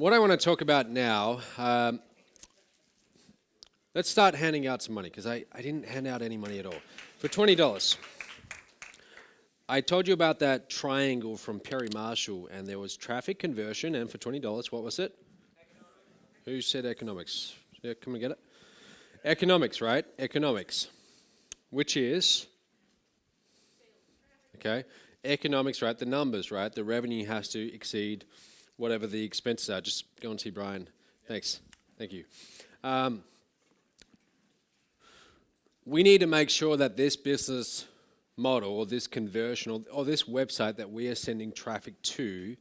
what I want to talk about now, let's start handing out some money, because I didn't hand out any money at all. For $20, I told you about that triangle from Perry Marshall, and there was traffic conversion, and for $20, what was it? Economics. Who said economics? Yeah, can we get it? Economics, right? Economics, which is, okay, economics, right? The numbers, right? The revenue has to exceed whatever the expenses are. Just go and see Brian. Thanks. Thank you. We need to make sure that this business model or this conversion or this website that we are sending traffic to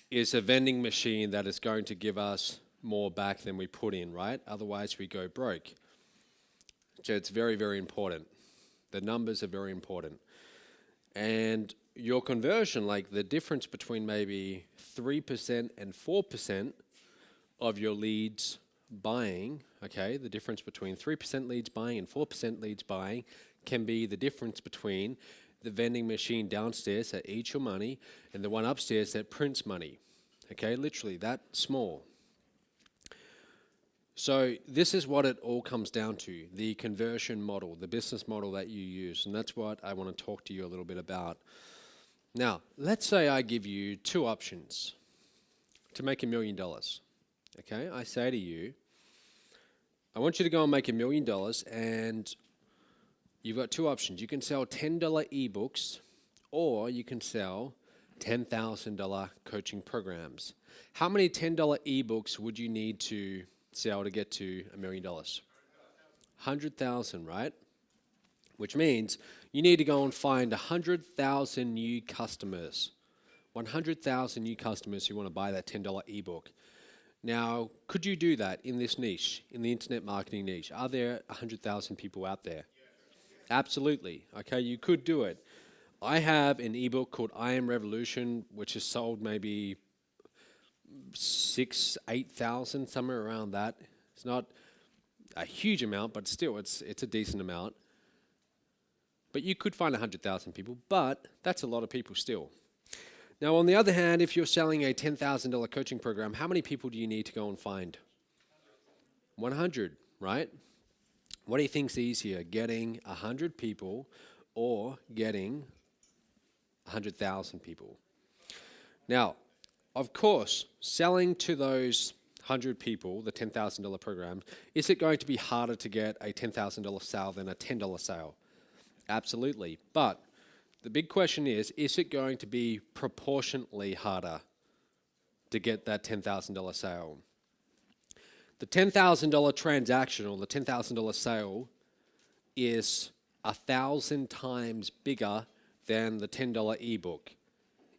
is a vending machine that is going to give us more back than we put in, right? Otherwise we go broke. So it's very, very important. The numbers are very important. And your conversion, like the difference between maybe 3% and 4% of your leads buying, okay, the difference between 3% leads buying and 4% leads buying can be the difference between the vending machine downstairs that eats your money and the one upstairs that prints money. Okay, literally that small. So this is what it all comes down to, the conversion model, the business model that you use, and that's what I want to talk to you a little bit about. Now, let's say I give you two options to make $1 million. Okay, I say to you, I want you to go and make $1 million, and you've got two options. You can sell $10 ebooks, or you can sell $10,000 coaching programs. How many $10 ebooks would you need to sell to get to $1 million? 100,000, right? Which means you need to go and find 100,000 new customers. 100,000 new customers who want to buy that $10 ebook. Now, could you do that in this niche, in the internet marketing niche? Are there 100,000 people out there? Absolutely. Okay, you could do it. I have an ebook called I Am Revolution, which has sold maybe 6,000, 8,000, somewhere around that. It's not a huge amount, but still, it's a decent amount. But you could find 100,000 people, but that's a lot of people still. Now, on the other hand, if you're selling a $10,000 coaching program, how many people do you need to go and find? 100, right? What do you think's easier, getting 100 people or getting 100,000 people? Now, of course, selling to those 100 people, the $10,000 program, is it going to be harder to get a $10,000 sale than a $10 sale? Absolutely. But the big question is it going to be proportionately harder to get that $10,000 sale? The $10,000 transaction or the $10,000 sale is 1,000 times bigger than the $10 ebook.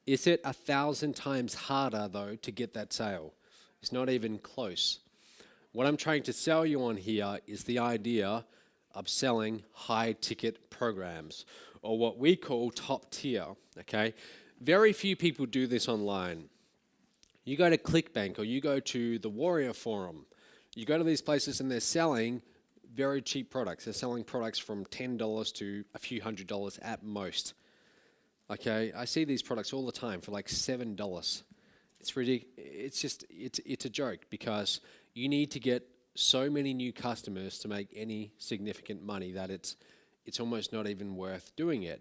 Is it 1,000 times harder, though, to get that sale? It's not even close. What I'm trying to sell you on here is the idea of selling high-ticket programs, or what we call top tier, okay? Very few people do this online. You go to ClickBank or you go to the Warrior Forum, you go to these places and they're selling very cheap products. They're selling products from $10 to a few $100 at most. Okay, I see these products all the time for like $7. It's ridiculous. It's a joke, because you need to get so many new customers to make any significant money that it's almost not even worth doing it.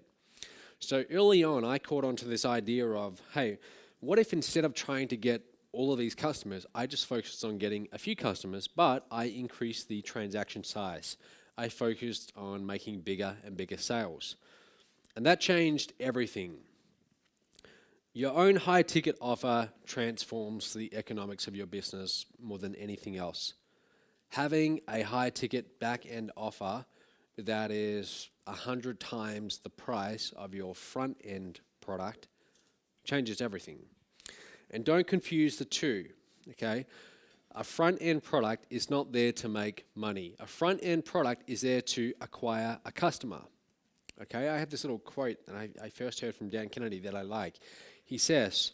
So early on, I caught on to this idea of, hey, what if instead of trying to get all of these customers, I just focused on getting a few customers, but I increased the transaction size. I focused on making bigger and bigger sales. And that changed everything. Your own high-ticket offer transforms the economics of your business more than anything else. Having a high-ticket back-end offer that is 100 times the price of your front-end product changes everything. And don't confuse the two, okay? A front-end product is not there to make money. A front-end product is there to acquire a customer. Okay, I have this little quote that I first heard from Dan Kennedy that I like. He says,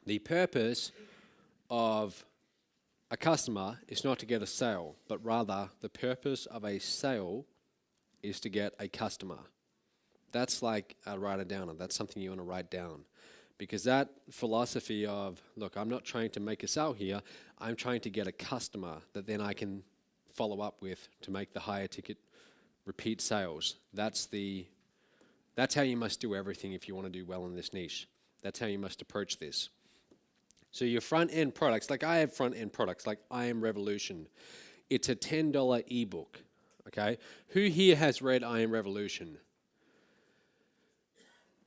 the purpose of a customer is not to get a sale, but rather the purpose of a sale is to get a customer. That's like a write it down. That's something you want to write down. Because that philosophy of, look, I'm not trying to make a sale here, I'm trying to get a customer that then I can follow up with to make the higher ticket repeat sales. That's how you must do everything if you want to do well in this niche. That's how you must approach this. So your front-end products, like I have front-end products, like I Am Revolution. It's a $10 ebook, okay? Who here has read I Am Revolution?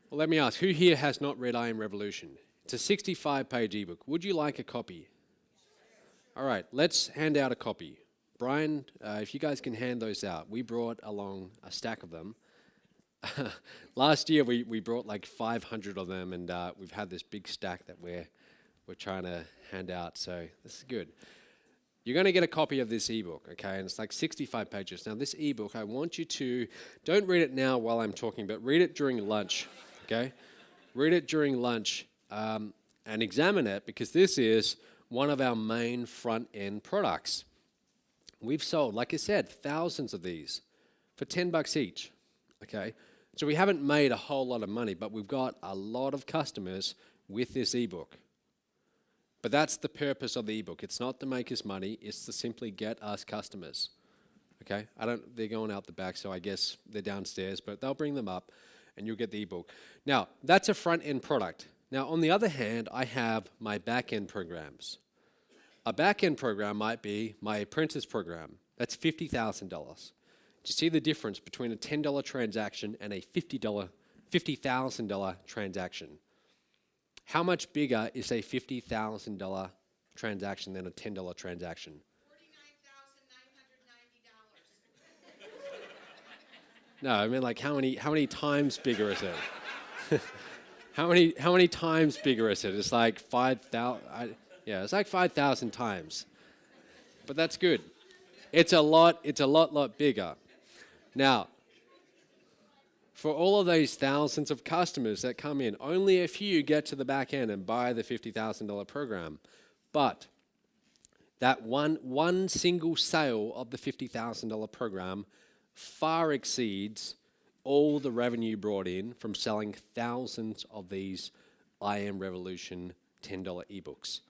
Well, let me ask, who here has not read I Am Revolution? It's a 65-page ebook. Would you like a copy? All right, let's hand out a copy. Brian, if you guys can hand those out. We brought along a stack of them. Last year we brought like 500 of them, and we've had this big stack that we're trying to hand out, so this is good. You're going to get a copy of this ebook, okay, and it's like 65 pages. Now this ebook, I want you to, don't read it now while I'm talking, but read it during lunch, okay? Read it during lunch and examine it, because this is one of our main front-end products. We've sold, like I said, thousands of these for $10 each, okay? So we haven't made a whole lot of money, but we've got a lot of customers with this ebook. But that's the purpose of the ebook. It's not to make us money, it's to simply get us customers. Okay? They're going out the back, so I guess they're downstairs, but they'll bring them up and you'll get the ebook. Now, that's a front-end product. Now, on the other hand, I have my back-end programs. A back-end program might be my apprentice program. That's $50,000. Do you see the difference between a $10 transaction and a $50,000 transaction? How much bigger is a $50,000 transaction than a $10 transaction? $49,990. No, I mean like how many times bigger is it? how many times bigger is it? It's like 5,000. Yeah, it's like 5,000 times. But that's good. It's a lot bigger. Now, for all of those thousands of customers that come in, only a few get to the back end and buy the $50,000 program. But that one single sale of the $50,000 program far exceeds all the revenue brought in from selling thousands of these I Am Revolution $10 ebooks.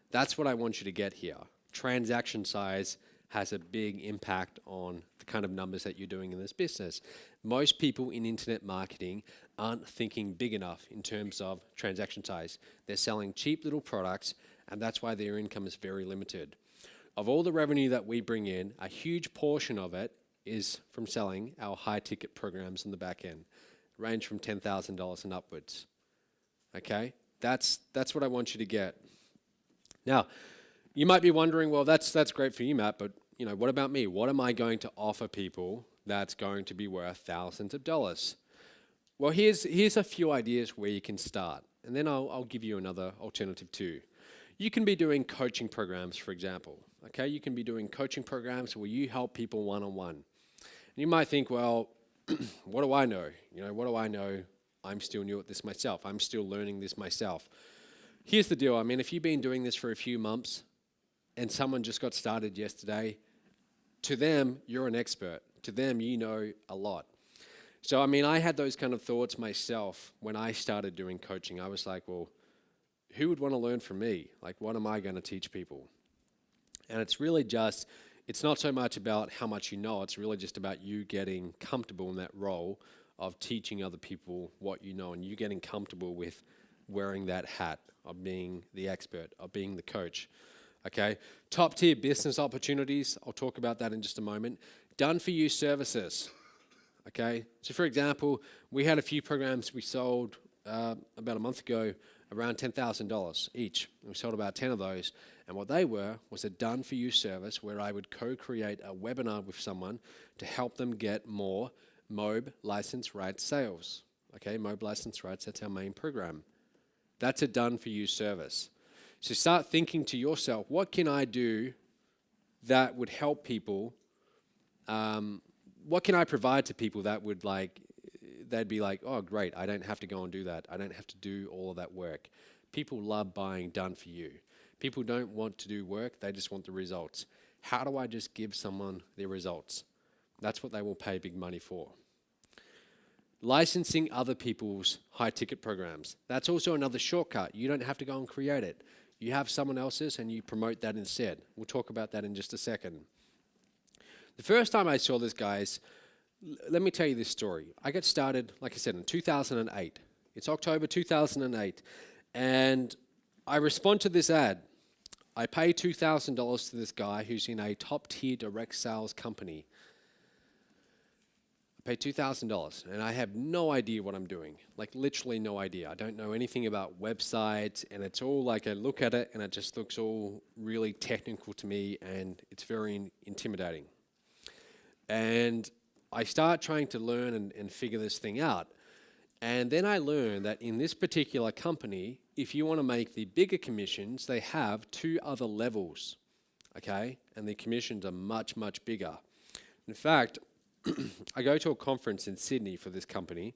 That's what I want you to get here. Transaction size has a big impact on the kind of numbers that you're doing in this business. Most people in internet marketing aren't thinking big enough in terms of transaction size. They're selling cheap little products, and that's why their income is very limited. Of all the revenue that we bring in, a huge portion of it is from selling our high-ticket programs in the back end, range from $10,000 and upwards. Okay? That's what I want you to get. Now, you might be wondering, well, that's great for you, Matt, but what about me? What am I going to offer people that's going to be worth thousands of dollars? Well, here's a few ideas where you can start, and then I'll give you another alternative too. You can be doing coaching programs, for example. Okay, you can be doing coaching programs where you help people one-on-one. And you might think, well, what do I know? What do I know? I'm still new at this myself. I'm still learning this myself. Here's the deal. I mean, if you've been doing this for a few months, and someone just got started yesterday, to them, you're an expert. To them, you know a lot. So, I mean, I had those kind of thoughts myself when I started doing coaching. I was like, well, who would want to learn from me? Like, what am I going to teach people? And it's really just, it's not so much about how much you know, it's really just about you getting comfortable in that role of teaching other people what you know, and you getting comfortable with wearing that hat of being the expert, of being the coach. Okay, top tier business opportunities. I'll talk about that in just a moment. Done for you services. Okay, so for example, we had a few programs we sold about a month ago, around $10,000 each. We sold about 10 of those, and what they were was a done for you service where I would co-create a webinar with someone to help them get more MOB license rights sales. Okay, MOB license rights, that's our main program. That's a done for you service. So start thinking to yourself, what can I do that would help people? What can I provide to people that would they'd be like, oh, great, I don't have to go and do that. I don't have to do all of that work. People love buying done for you. People don't want to do work, they just want the results. How do I just give someone the results? That's what they will pay big money for. Licensing other people's high ticket programs. That's also another shortcut. You don't have to go and create it. You have someone else's and you promote that instead. We'll talk about that in just a second. The first time I saw this, guys, let me tell you this story. I got started, like I said, in 2008. It's October 2008. And I respond to this ad. I pay $2,000 to this guy who's in a top tier direct sales company. I pay $2,000 and I have no idea what I'm doing. Like literally no idea. I don't know anything about websites, and it's all like I look at it and it just looks all really technical to me, and it's very intimidating. And I start trying to learn and figure this thing out. And then I learned that in this particular company, if you want to make the bigger commissions, they have 2 other levels, okay? And the commissions are much, much bigger. In fact, I go to a conference in Sydney for this company.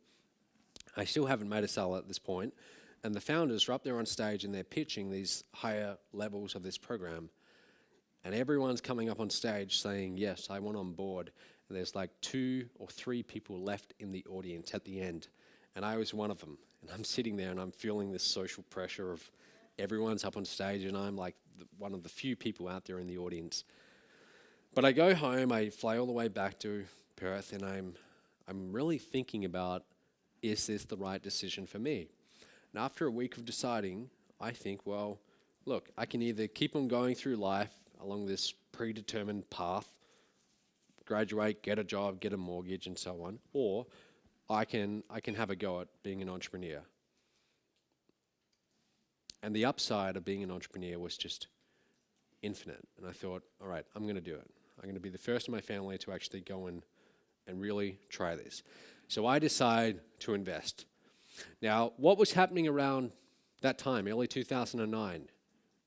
I still haven't made a sale at this point. And the founders are up there on stage and they're pitching these higher levels of this program. And everyone's coming up on stage saying, yes, I want on board. And there's like 2 or 3 people left in the audience at the end. And I was one of them. And I'm sitting there and I'm feeling this social pressure of everyone's up on stage and I'm like one of the few people out there in the audience. But I go home, I fly all the way back to Perth, and I'm really thinking about, is this the right decision for me? And after a week of deciding, I think, well, look, I can either keep on going through life along this predetermined path, graduate, get a job, get a mortgage and so on, or I can have a go at being an entrepreneur. And the upside of being an entrepreneur was just infinite. And I thought, all right, I'm going to do it. I'm going to be the first in my family to actually go and really try this. So I decide to invest. Now, what was happening around that time, early 2009?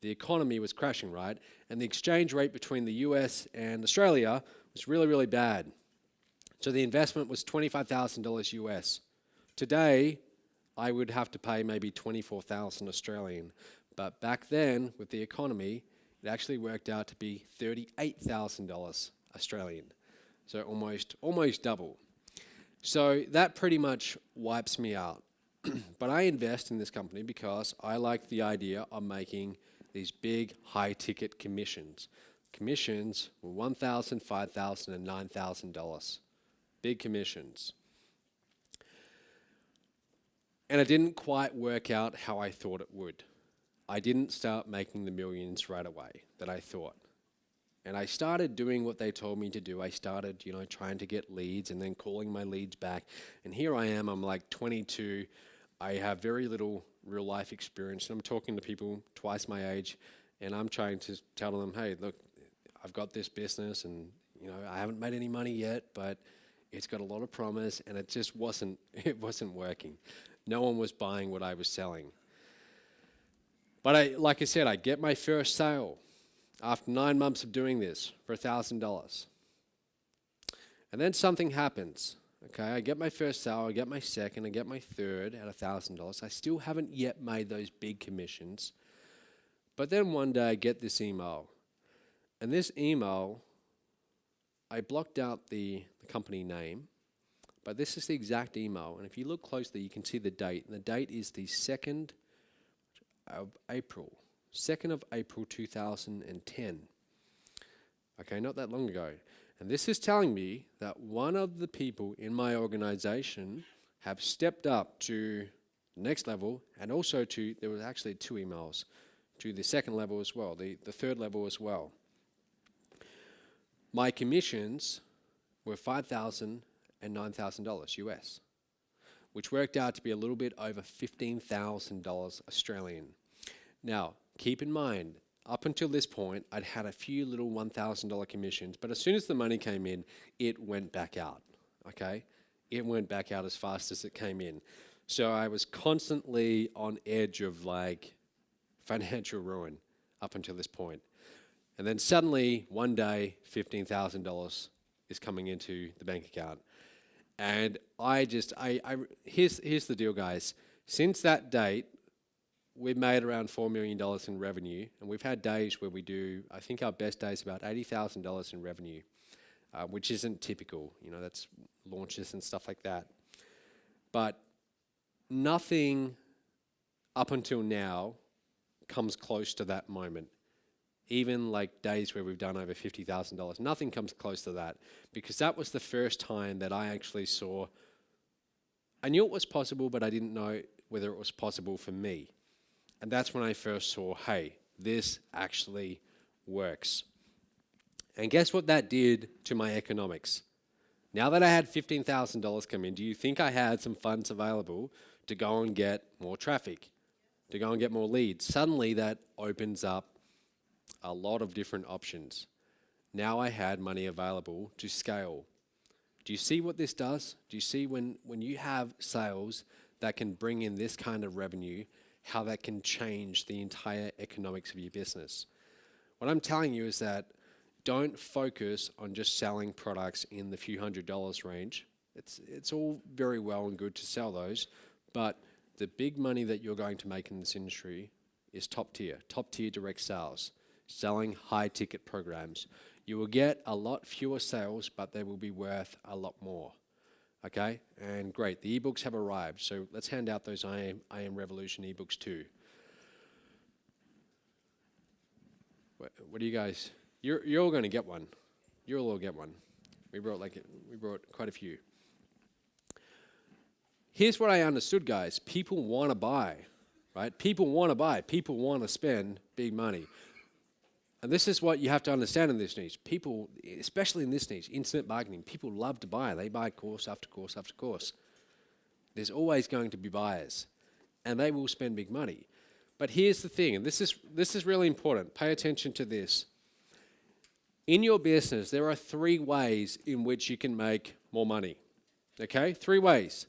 The economy was crashing, right? And the exchange rate between the US and Australia was really, really bad. So the investment was $25,000 US. Today, I would have to pay maybe 24,000 Australian. But back then, with the economy, it actually worked out to be $38,000 Australian. So almost double. So that pretty much wipes me out. But I invest in this company because I like the idea of making these big high-ticket commissions. Commissions were $1,000, $5,000, and $9,000. Big commissions. And it didn't quite work out how I thought it would. I didn't start making the millions right away that I thought. And I started doing what they told me to do. I started, trying to get leads and then calling my leads back. And here I am, I'm like 22. I have very little real life experience. And I'm talking to people twice my age, and I'm trying to tell them, hey, look, I've got this business and, I haven't made any money yet, but it's got a lot of promise, and it just wasn't working. No one was buying what I was selling. But like I said, I get my first sale after 9 months of doing this for $1,000. And then something happens. Okay, I get my first sale, I get my second, I get my third at $1,000. I still haven't yet made those big commissions. But then one day I get this email. And this email, I blocked out the company name, but this is the exact email. And if you look closely, you can see the date. And the date is the 2nd of April. 2nd of April 2010. Okay, not that long ago. And this is telling me that one of the people in my organization have stepped up to the next level, and also there was actually 2 emails, to the second level as well, the third level as well. My commissions were $5,000 and $9,000 US, which worked out to be a little bit over $15,000 Australian. Now, keep in mind, up until this point, I'd had a few little $1,000 commissions, but as soon as the money came in, it went back out, okay? It went back out as fast as it came in. So I was constantly on edge of like financial ruin up until this point. And then suddenly, one day, $15,000 is coming into the bank account. And here's the deal, guys. Since that date, we've made around $4 million in revenue, and we've had days where we do, I think our best day is about $80,000 in revenue, which isn't typical. That's launches and stuff like that. but nothing up until now comes close to that moment. Even like days where we've done over $50,000, nothing comes close to that, because that was the first time that I actually saw, I knew it was possible, but I didn't know whether it was possible for me. And that's when I first saw, hey, this actually works. And guess what that did to my economics? Now that I had $15,000 come in, do you think I had some funds available to go and get more traffic, to go and get more leads? Suddenly that opens up a lot of different options. Now I had money available to scale. Do you see what this does? Do you see when you have sales that can bring in this kind of revenue, how that can change the entire economics of your business? What I'm telling you is that don't focus on just selling products in the few $100s range. It's all very well and good to sell those, but the big money that you're going to make in this industry is top tier direct sales, selling high ticket programs. You will get a lot fewer sales, but they will be worth a lot more. Okay, and great, the ebooks have arrived, so let's hand out those I Am Revolution ebooks too. What do you guys? You're all going to get one. You'll all get one. We brought quite a few. Here's what I understood, guys. People want to buy, right? People want to buy. People want to spend big money. And this is what you have to understand in this niche. People, especially in this niche, internet marketing, people love to buy. They buy course after course after course. There's always going to be buyers, and they will spend big money. But here's the thing, and this is really important. Pay attention to this. In your business, there are 3 ways in which you can make more money. Okay? 3 ways.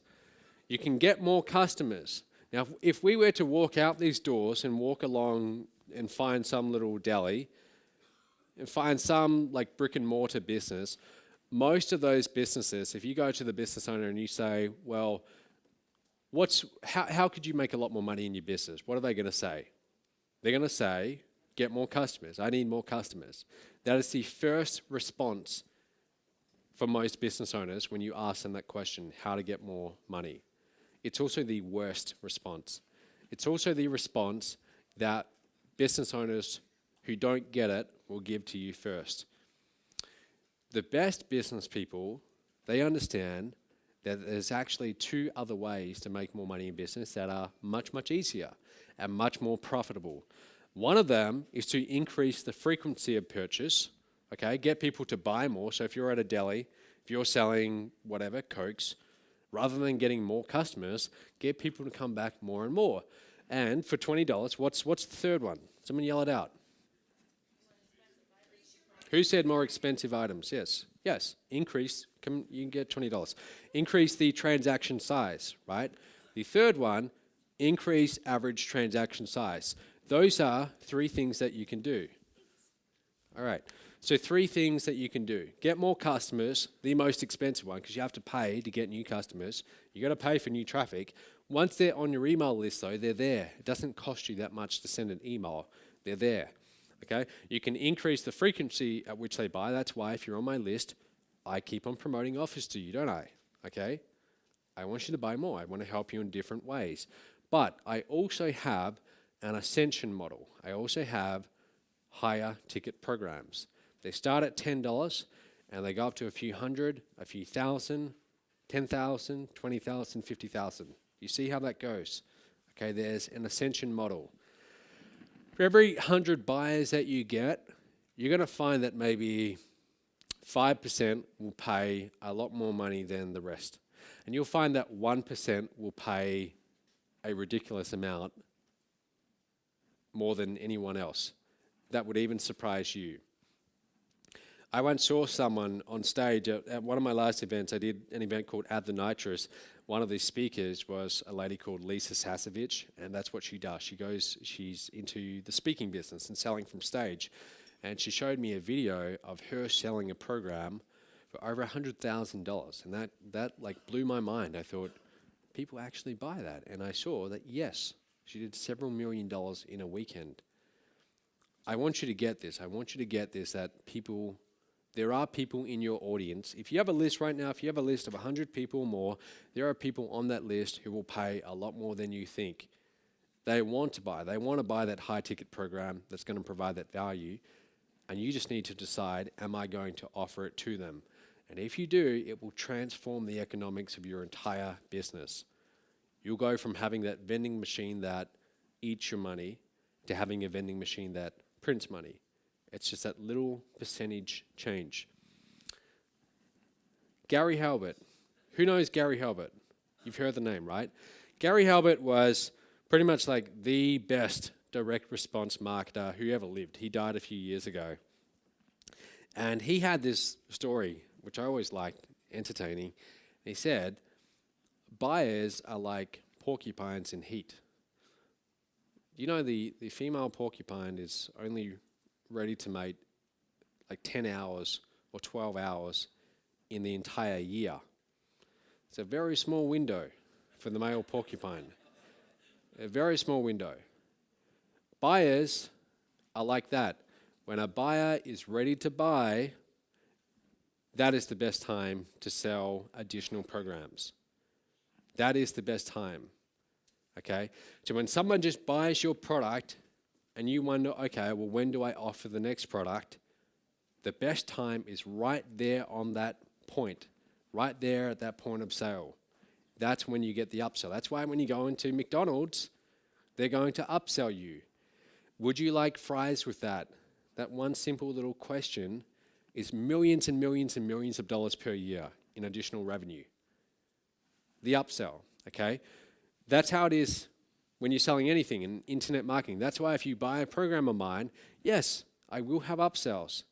You can get more customers. Now, if we were to walk out these doors and walk along and find some little deli and find some like brick and mortar business, most of those businesses, if you go to the business owner and you say, well, how could you make a lot more money in your business? What are they going to say? They're going to say, get more customers. I need more customers. That is the first response for most business owners when you ask them that question, how to get more money. It's also the worst response. It's also the response that business owners who don't get it will give to you first. The best business people, they understand that there's actually 2 other ways to make more money in business that are much, much easier and much more profitable. One of them is to increase the frequency of purchase, okay? Get people to buy more. So if you're at a deli, if you're selling whatever, Cokes, rather than getting more customers, get people to come back more and more. And for $20, what's the third one? Someone yell it out. Who said more expensive items? Yes. Increase, you can get $20. Increase the transaction size, right? The third one, increase average transaction size. Those are 3 things that you can do. All right, so 3 things that you can do. Get more customers, the most expensive one, because you have to pay to get new customers. You got to pay for new traffic. Once they're on your email list, though, they're there. It doesn't cost you that much to send an email. They're there. Okay, you can increase the frequency at which they buy. That's why if you're on my list, I keep on promoting offers to you, don't I? Okay, I want you to buy more. I want to help you in different ways. But I also have an ascension model. I also have higher ticket programs. They start at $10 and they go up to a few hundred, a few thousand, 10,000, 20,000, 50,000. You see how that goes? Okay, there's an ascension model. For every 100 buyers that you get, you're going to find that maybe 5% will pay a lot more money than the rest. And you'll find that 1% will pay a ridiculous amount more than anyone else. That would even surprise you. I once saw someone on stage at one of my last events. I did an event called Add the Nitrous. One of the speakers was a lady called Lisa Sasevich, and that's what she does. She's into the speaking business and selling from stage. And she showed me a video of her selling a program for over $100,000. And that like blew my mind. I thought, people actually buy that. And I saw that, yes, she did several $1 million in a weekend. I want you to get this. I want you to get this, that people, there are people in your audience. If you have a list right now, if you have a list of 100 people or more, there are people on that list who will pay a lot more than you think. They want to buy that high ticket program that's going to provide that value. And you just need to decide, am I going to offer it to them? And if you do, it will transform the economics of your entire business. You'll go from having that vending machine that eats your money to having a vending machine that prints money. It's just that little percentage change. Gary Halbert. Who knows Gary Halbert? You've heard the name, right? Gary Halbert was pretty much like the best direct response marketer who ever lived. He died a few years ago. And he had this story, which I always liked, entertaining. He said, buyers are like porcupines in heat. You know, the female porcupine is only ready to mate like 10 hours or 12 hours in the entire year. It's a very small window for the male porcupine. A very small window. Buyers are like that. When a buyer is ready to buy, that is the best time to sell additional programs. That is the best time. Okay? So when someone just buys your product and you wonder, okay, well, when do I offer the next product? The best time is right there on that point, right there at that point of sale. That's when you get the upsell. That's why when you go into McDonald's, they're going to upsell you. Would you like fries with that? That one simple little question is millions and millions and millions of dollars per year in additional revenue. The upsell, okay? That's how it is when you're selling anything in internet marketing. That's why if you buy a program of mine, yes, I will have upsells.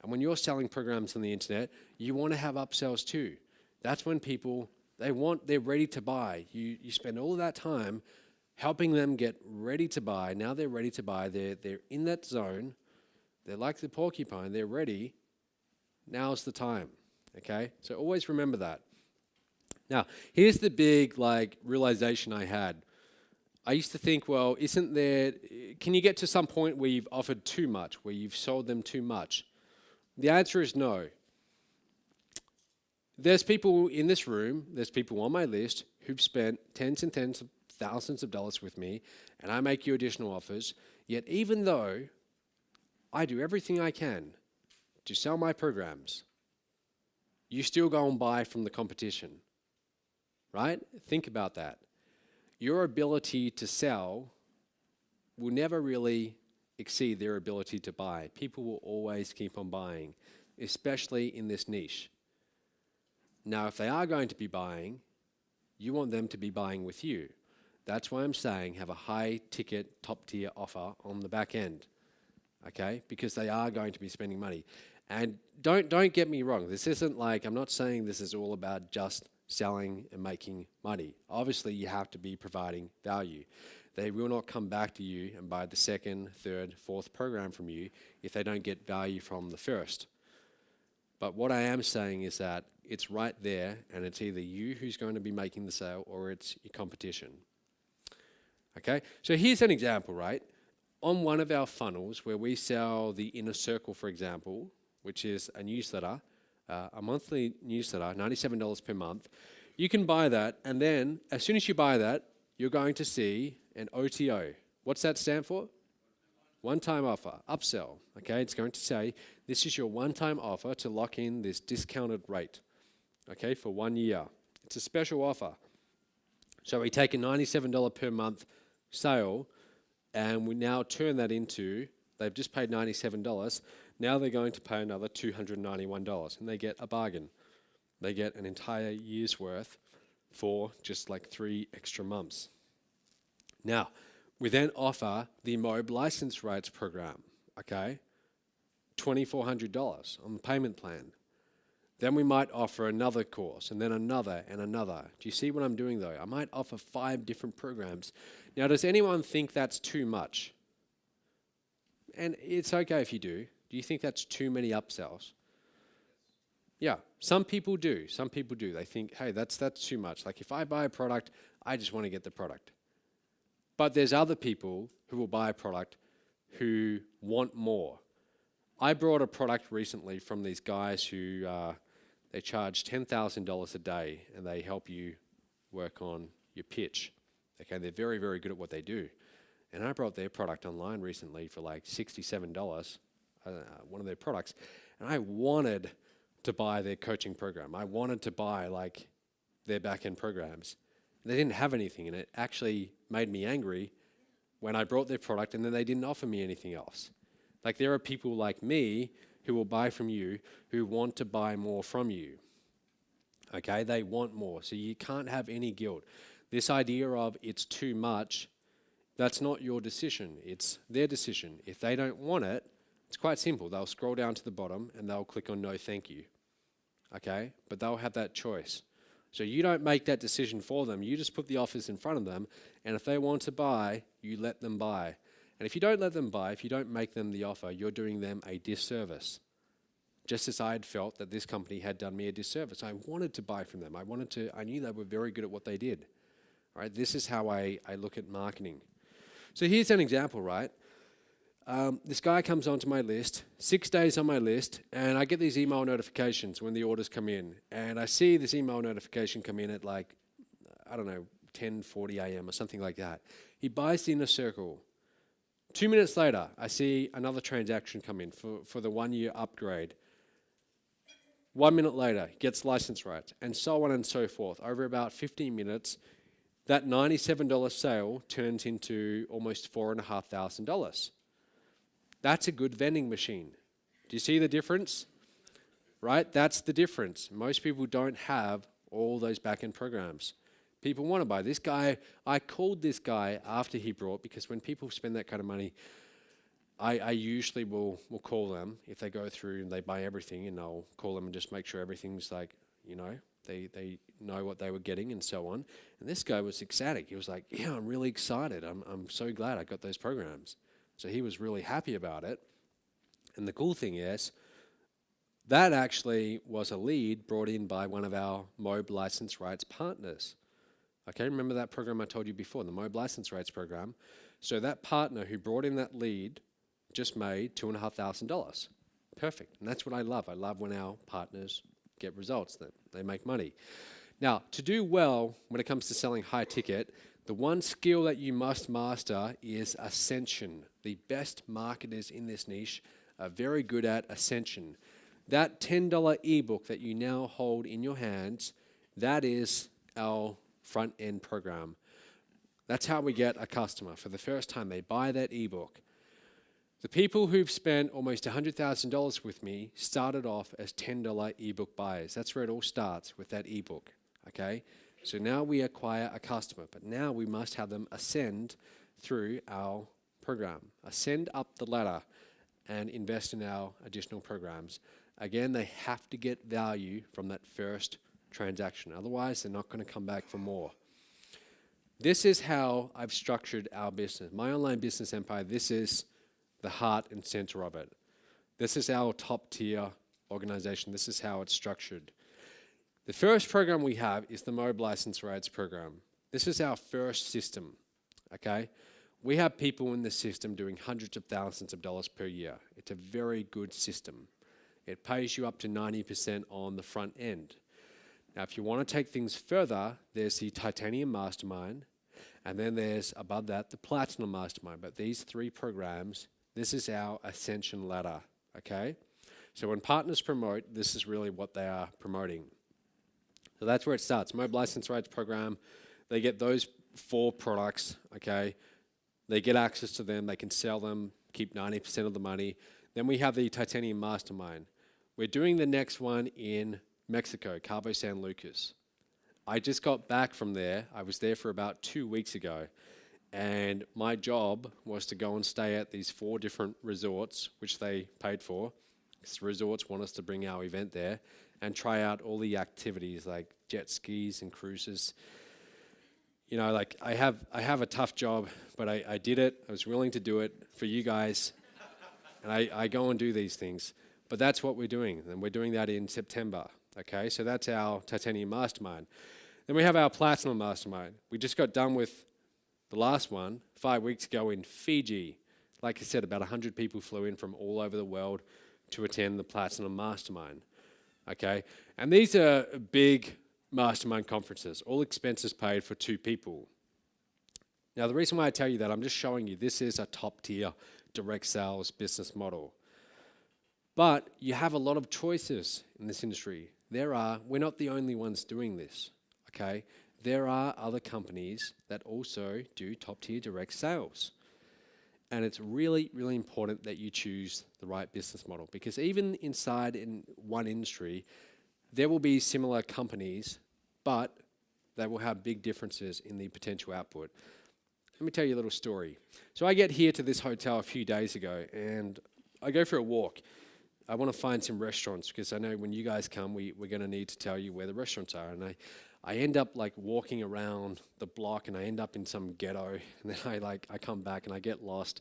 And when you're selling programs on the internet, you want to have upsells too. That's when people, they're ready to buy. You spend all of that time helping them get ready to buy. Now they're ready to buy. They're in that zone. They're like the porcupine. They're ready. Now's the time, okay? So always remember that. Now, here's the big realization I had. I used to think, well, can you get to some point where you've offered too much, where you've sold them too much? The answer is no. There's people in this room, there's people on my list who've spent tens and tens of thousands of dollars with me, and I make you additional offers, yet even though I do everything I can to sell my programs, you still go and buy from the competition, right? Think about that. Your ability to sell will never really exceed their ability to buy. People will always keep on buying, especially in this niche. Now, if they are going to be buying, you want them to be buying with you. That's why I'm saying have a high ticket, top tier offer on the back end, okay? Because they are going to be spending money. And don't get me wrong. This isn't like, I'm not saying this is all about just selling and making money. Obviously, you have to be providing value. They will not come back to you and buy the second, third, fourth program from you if they don't get value from the first. But what I am saying is that it's right there, and it's either you who's going to be making the sale or it's your competition. Okay, so here's an example, right? On one of our funnels where we sell the Inner Circle, for example, which is a newsletter, a monthly newsletter, $97 per month, you can buy that, and then as soon as you buy that, you're going to see an OTO. What's that stand for? One-time offer, upsell. Okay, it's going to say, this is your one-time offer to lock in this discounted rate, okay, for 1 year. It's a special offer. So we take a $97 per month sale, and we now turn that into, they've just paid $97, now they're going to pay another $291, and they get a bargain. They get an entire year's worth for just like 3 extra months. Now, we then offer the Mob License Rates program, okay? $2,400 on the payment plan. Then we might offer another course, and then another, and another. Do you see what I'm doing though? I might offer 5 different programs. Now, does anyone think that's too much? And it's okay if you do. Do you think that's too many upsells? Yeah, some people do. Some people do. They think, hey, that's too much. Like if I buy a product, I just want to get the product. But there's other people who will buy a product who want more. I brought a product recently from these guys who they charge $10,000 a day and they help you work on your pitch. Okay, they're very, very good at what they do. And I brought their product online recently for like $67, one of their products. And I wanted to buy their coaching program. I wanted to buy like their back-end programs. They didn't have anything, and it actually made me angry when I brought their product and then they didn't offer me anything else. Like there are people like me who will buy from you who want to buy more from you. Okay, they want more, so you can't have any guilt. This idea of it's too much, that's not your decision, it's their decision. If they don't want it, it's quite simple. They'll scroll down to the bottom and they'll click on no thank you. Okay, but they'll have that choice. So you don't make that decision for them, you just put the offers in front of them, and if they want to buy, you let them buy. And if you don't let them buy, if you don't make them the offer, you're doing them a disservice. Just as I had felt that this company had done me a disservice. I wanted to buy from them. I knew they were very good at what they did. All right, this is how I look at marketing. So here's an example, right? This guy comes onto my list, 6 days on my list, and I get these email notifications when the orders come in. And I see this email notification come in at like, I don't know, 10:40 a.m. or something like that. He buys the inner circle. 2 minutes later, I see another transaction come in for the 1-year upgrade. 1 minute later, he gets license rights, and so on and so forth. Over about 15 minutes, that $97 sale turns into almost $4,500. That's a good vending machine. Do you see the difference? Right? That's the difference. Most people don't have all those back-end programs. People want to buy. This guy, I called this guy after he brought, because when people spend that kind of money, I usually will call them if they go through and they buy everything, and I'll call them and just make sure everything's like, you know, they know what they were getting and so on. And this guy was ecstatic. He was like, yeah, I'm really excited. I'm so glad I got those programs. So he was really happy about it. And the cool thing is, that actually was a lead brought in by one of our MOB license rights partners. Okay, remember that program I told you before, the MOB license rights program? So that partner who brought in that lead just made $2,500. Perfect. And that's what I love. I love when our partners get results, that they make money. Now, to do well when it comes to selling high ticket, the one skill that you must master is ascension. The best marketers in this niche are very good at ascension. That $10 ebook that you now hold in your hands, that is our front-end program. That's how we get a customer. For the first time, they buy that ebook. The people who've spent almost $100,000 with me started off as $10 ebook buyers. That's where it all starts, with that ebook, okay? So now we acquire a customer, but now we must have them ascend through our program. Ascend up the ladder and invest in our additional programs. Again, they have to get value from that first transaction. Otherwise, they're not going to come back for more. This is how I've structured our business. My online business empire, this is the heart and center of it. This is our top tier organization. This is how it's structured. The first program we have is the MOB license rights program. This is our first system, okay? We have people in the system doing hundreds of thousands of dollars per year. It's a very good system. It pays you up to 90% on the front end. Now, if you want to take things further, there's the Titanium Mastermind, and then there's above that the Platinum Mastermind. But these three programs, this is our ascension ladder, okay? So when partners promote, this is really what they are promoting. So that's where it starts. MOB license rights program, they get those 4 products, okay? They get access to them, they can sell them, keep 90% of the money. Then we have the Titanium Mastermind. We're doing the next one in Mexico, Cabo San Lucas. I just got back from there. I was there for about 2 weeks ago. And my job was to go and stay at these 4 different resorts, which they paid for, because the resorts want us to bring our event there, and try out all the activities like jet skis and cruises. You know, like I have a tough job, but I did it. I was willing to do it for you guys. And I go and do these things. But that's what we're doing. And we're doing that in September. Okay, so that's our Titanium Mastermind. Then we have our Platinum Mastermind. We just got done with the last one 5 weeks ago in Fiji. Like I said, about 100 people flew in from all over the world. to attend the Platinum Mastermind. Okay, and these are big mastermind conferences, all expenses paid for 2 people. Now, the reason why I tell you that, I'm just showing you this is a top tier direct sales business model. But you have a lot of choices in this industry. We're not the only ones doing this, okay? There are other companies that also do top tier direct sales. And it's really, really important that you choose the right business model, because even inside in one industry, there will be similar companies, but they will have big differences in the potential output. Let me tell you a little story. So I get here to this hotel a few days ago, and I go for a walk. I want to find some restaurants, because I know when you guys come, we're going to need to tell you where the restaurants are. And I end up like walking around the block, and I end up in some ghetto, and then I come back and I get lost.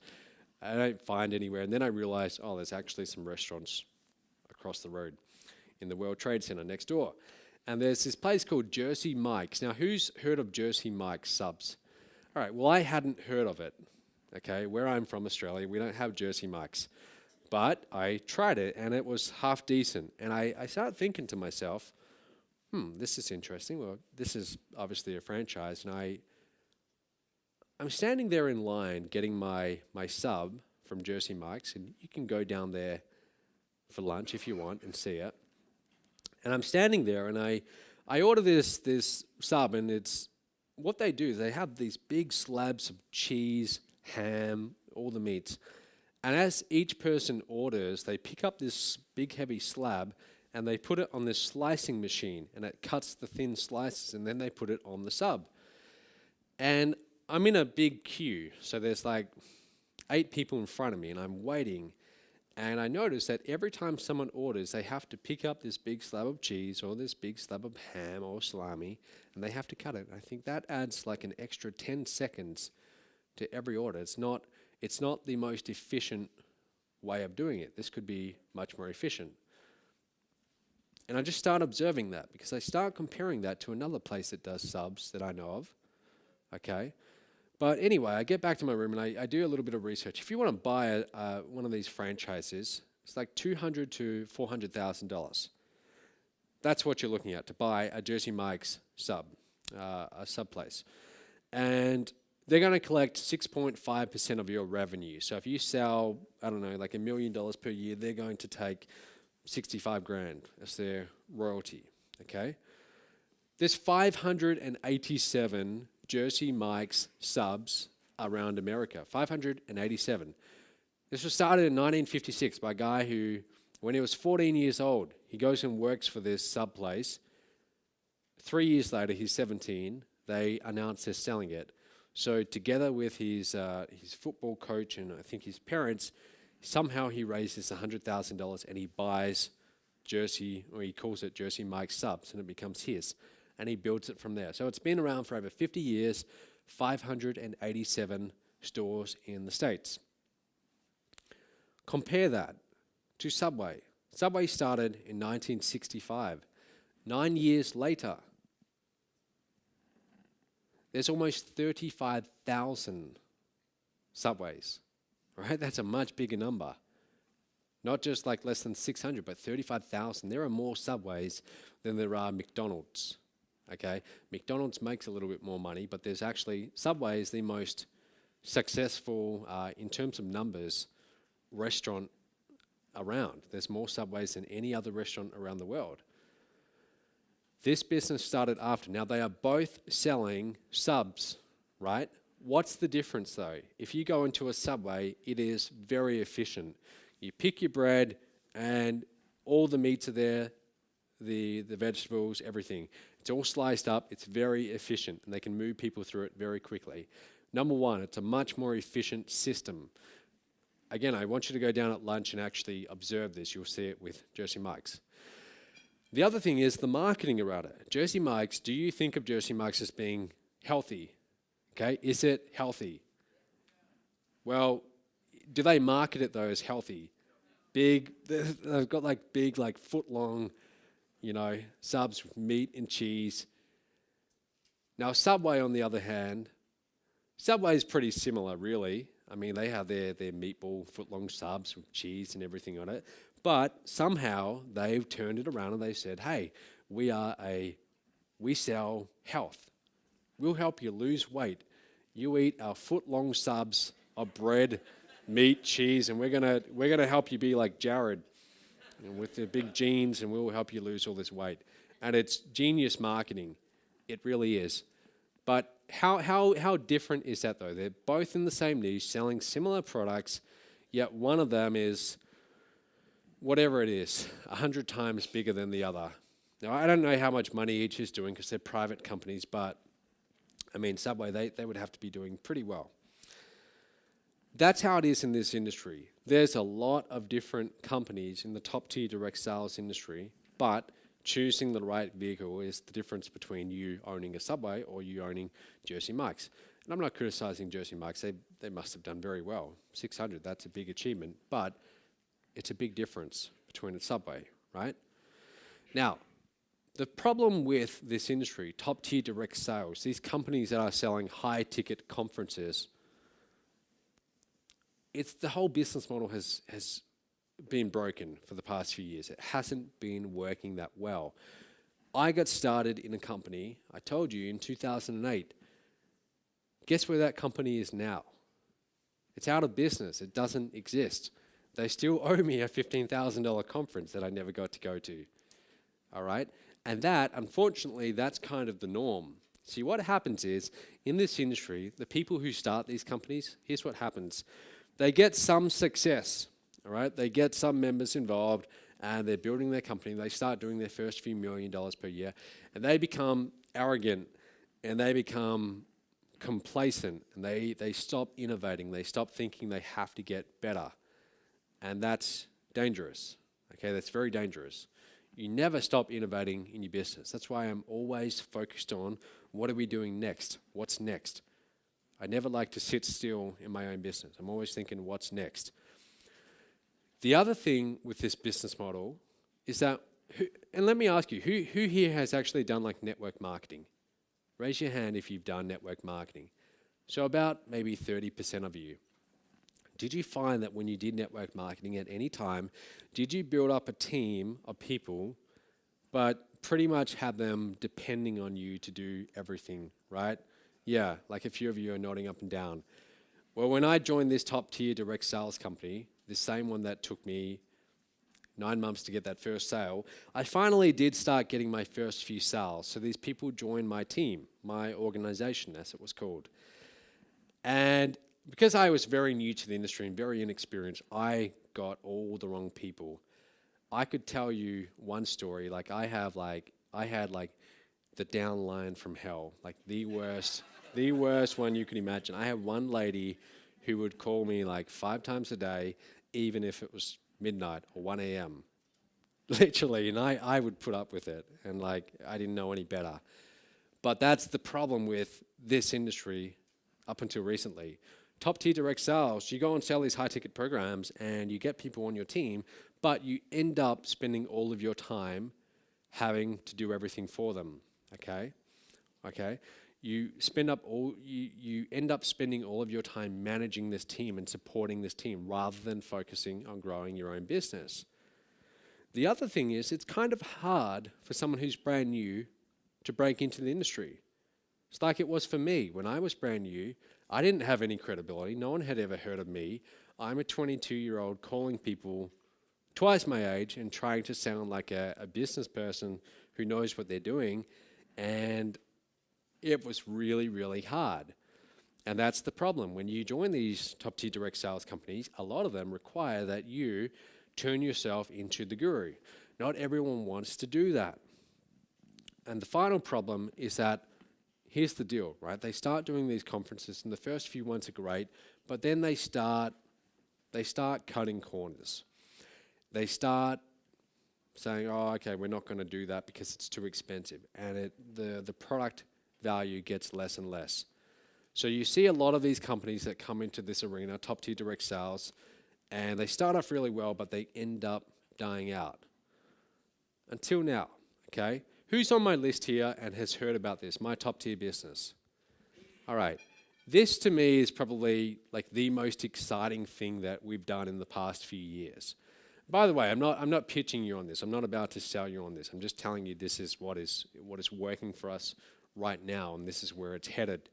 I don't find anywhere, and then I realize, oh, there's actually some restaurants across the road in the World Trade Center next door. And there's this place called Jersey Mike's. Now, who's heard of Jersey Mike's subs? All right, well, I hadn't heard of it. Okay, where I'm from, Australia, we don't have Jersey Mike's. But I tried it, and it was half decent. And I started thinking to myself, this is interesting. Well, this is obviously a franchise. And I'm standing there in line getting my sub from Jersey Mike's. And you can go down there for lunch if you want and see it. And I'm standing there, and I order this sub, and it's what they do is they have these big slabs of cheese, ham, all the meats. And as each person orders, they pick up this big heavy slab and they put it on this slicing machine, and it cuts the thin slices, and then they put it on the sub. And I'm in a big queue, so there's like 8 people in front of me, and I'm waiting. And I notice that every time someone orders, they have to pick up this big slab of cheese or this big slab of ham or salami, and they have to cut it. I think that adds like an extra 10 seconds to every order. It's not the most efficient way of doing it. This could be much more efficient. And I just start observing that, because I start comparing that to another place that does subs that I know of. Okay? But anyway, I get back to my room and I do a little bit of research. If you want to buy one of these franchises, it's like $200,000 to $400,000. That's what you're looking at to buy a Jersey Mike's sub, a sub place. And they're going to collect 6.5% of your revenue. So if you sell, I don't know, like $1 million per year, they're going to take 65 grand as their royalty, okay? There's 587 Jersey Mike's subs around America, 587. This was started in 1956 by a guy who, when he was 14 years old, he goes and works for this sub place. 3 years later, he's 17, they announce they're selling it. So together with his football coach and I think his parents, somehow he raises $100,000 and he buys Jersey, or he calls it Jersey Mike's subs, and it becomes his. And he builds it from there. So it's been around for over 50 years, 587 stores in the States. Compare that to Subway. Subway started in 1965. 9 years later, there's almost 35,000 Subways, right? That's a much bigger number. Not just like less than 600, but 35,000. There are more Subways than there are McDonald's, okay? McDonald's makes a little bit more money, but there's actually, Subway is the most successful, in terms of numbers, restaurant around. There's more Subways than any other restaurant around the world. This business started after. Now, they are both selling subs, right? What's the difference, though? If you go into a Subway, it is very efficient. You pick your bread, and all the meats are there, the vegetables, everything. It's all sliced up. It's very efficient, and they can move people through it very quickly. Number one, it's a much more efficient system. Again, I want you to go down at lunch and actually observe this. You'll see it with Jersey Mike's. The other thing is the marketing around it. Jersey Mike's, do you think of Jersey Mike's as being healthy? Okay, is it healthy? Well, do they market it though as healthy? Big, they've got like big, like foot-long, subs with meat and cheese. Now, Subway, on the other hand, Subway is pretty similar, really. I mean, they have their meatball foot-long subs with cheese and everything on it. But somehow they've turned it around and they said, hey, we sell health. We'll help you lose weight. You eat our foot-long subs of bread, meat, cheese, and we're gonna help you be like Jared with the big jeans, and we'll help you lose all this weight. And it's genius marketing. It really is. But how different is that though? They're both in the same niche, selling similar products, yet one of them is, whatever it is, 100 times bigger than the other. Now, I don't know how much money each is doing because they're private companies, but I mean, Subway, they would have to be doing pretty well. That's how it is in this industry. There's a lot of different companies in the top tier direct sales industry, but choosing the right vehicle is the difference between you owning a Subway or you owning Jersey Mike's. And I'm not criticizing Jersey Mike's. They must have done very well. 600, that's a big achievement, but it's a big difference between a Subway, right? Now, the problem with this industry, top tier direct sales, these companies that are selling high ticket conferences, it's the whole business model has been broken for the past few years. It hasn't been working that well. I got started in a company, I told you, in 2008. Guess where that company is now? It's out of business. It doesn't exist. They still owe me a $15,000 conference that I never got to go to. All right? And that, unfortunately, that's kind of the norm. See, what happens is, in this industry, the people who start these companies, here's what happens. They get some success, all right? They get some members involved, and they're building their company. They start doing their first few $1 million per year, and they become arrogant, and they become complacent, and they stop innovating. They stop thinking they have to get better, and that's dangerous, okay? That's very dangerous. You never stop innovating in your business. That's why I'm always focused on what are we doing next? What's next? I never like to sit still in my own business. I'm always thinking what's next. The other thing with this business model is that, and let me ask you, who here has actually done like network marketing? Raise your hand if you've done network marketing. So about maybe 30% of you. Did you find that when you did network marketing at any time, did you build up a team of people, but pretty much have them depending on you to do everything, right? Yeah, like a few of you are nodding up and down. Well, when I joined this top tier direct sales company, the same one that took me 9 months to get that first sale, I finally did start getting my first few sales. So these people joined my team, my organization, as it was called. And because I was very new to the industry and very inexperienced, I got all the wrong people. I could tell you one story, like I had the downline from hell, like the worst one you can imagine. I had one lady who would call me like 5 times a day, even if it was midnight or 1 a.m. Literally, and I would put up with it, and like I didn't know any better. But that's the problem with this industry up until recently. Top tier direct sales, you go and sell these high ticket programs and you get people on your team, but you end up spending all of your time having to do everything for them, okay? You end up spending all of your time managing this team and supporting this team rather than focusing on growing your own business. The other thing is, it's kind of hard for someone who's brand new to break into the industry. It's like it was for me. When I was brand new, I didn't have any credibility. No one had ever heard of me. I'm a 22-year-old calling people twice my age and trying to sound like a business person who knows what they're doing. And it was really, really hard. And that's the problem. When you join these top-tier direct sales companies, a lot of them require that you turn yourself into the guru. Not everyone wants to do that. And the final problem is that here's the deal, right? They start doing these conferences, and the first few ones are great, but then they start cutting corners. They start saying, oh, okay, we're not going to do that because it's too expensive, and the product value gets less and less. So you see a lot of these companies that come into this arena, top-tier direct sales, and they start off really well, but they end up dying out. Until now, okay? Who's on my list here and has heard about this, my top-tier business? All right. This, to me, is probably like the most exciting thing that we've done in the past few years. By the way, I'm not pitching you on this. I'm not about to sell you on this. I'm just telling you this is what is working for us right now, and this is where it's headed.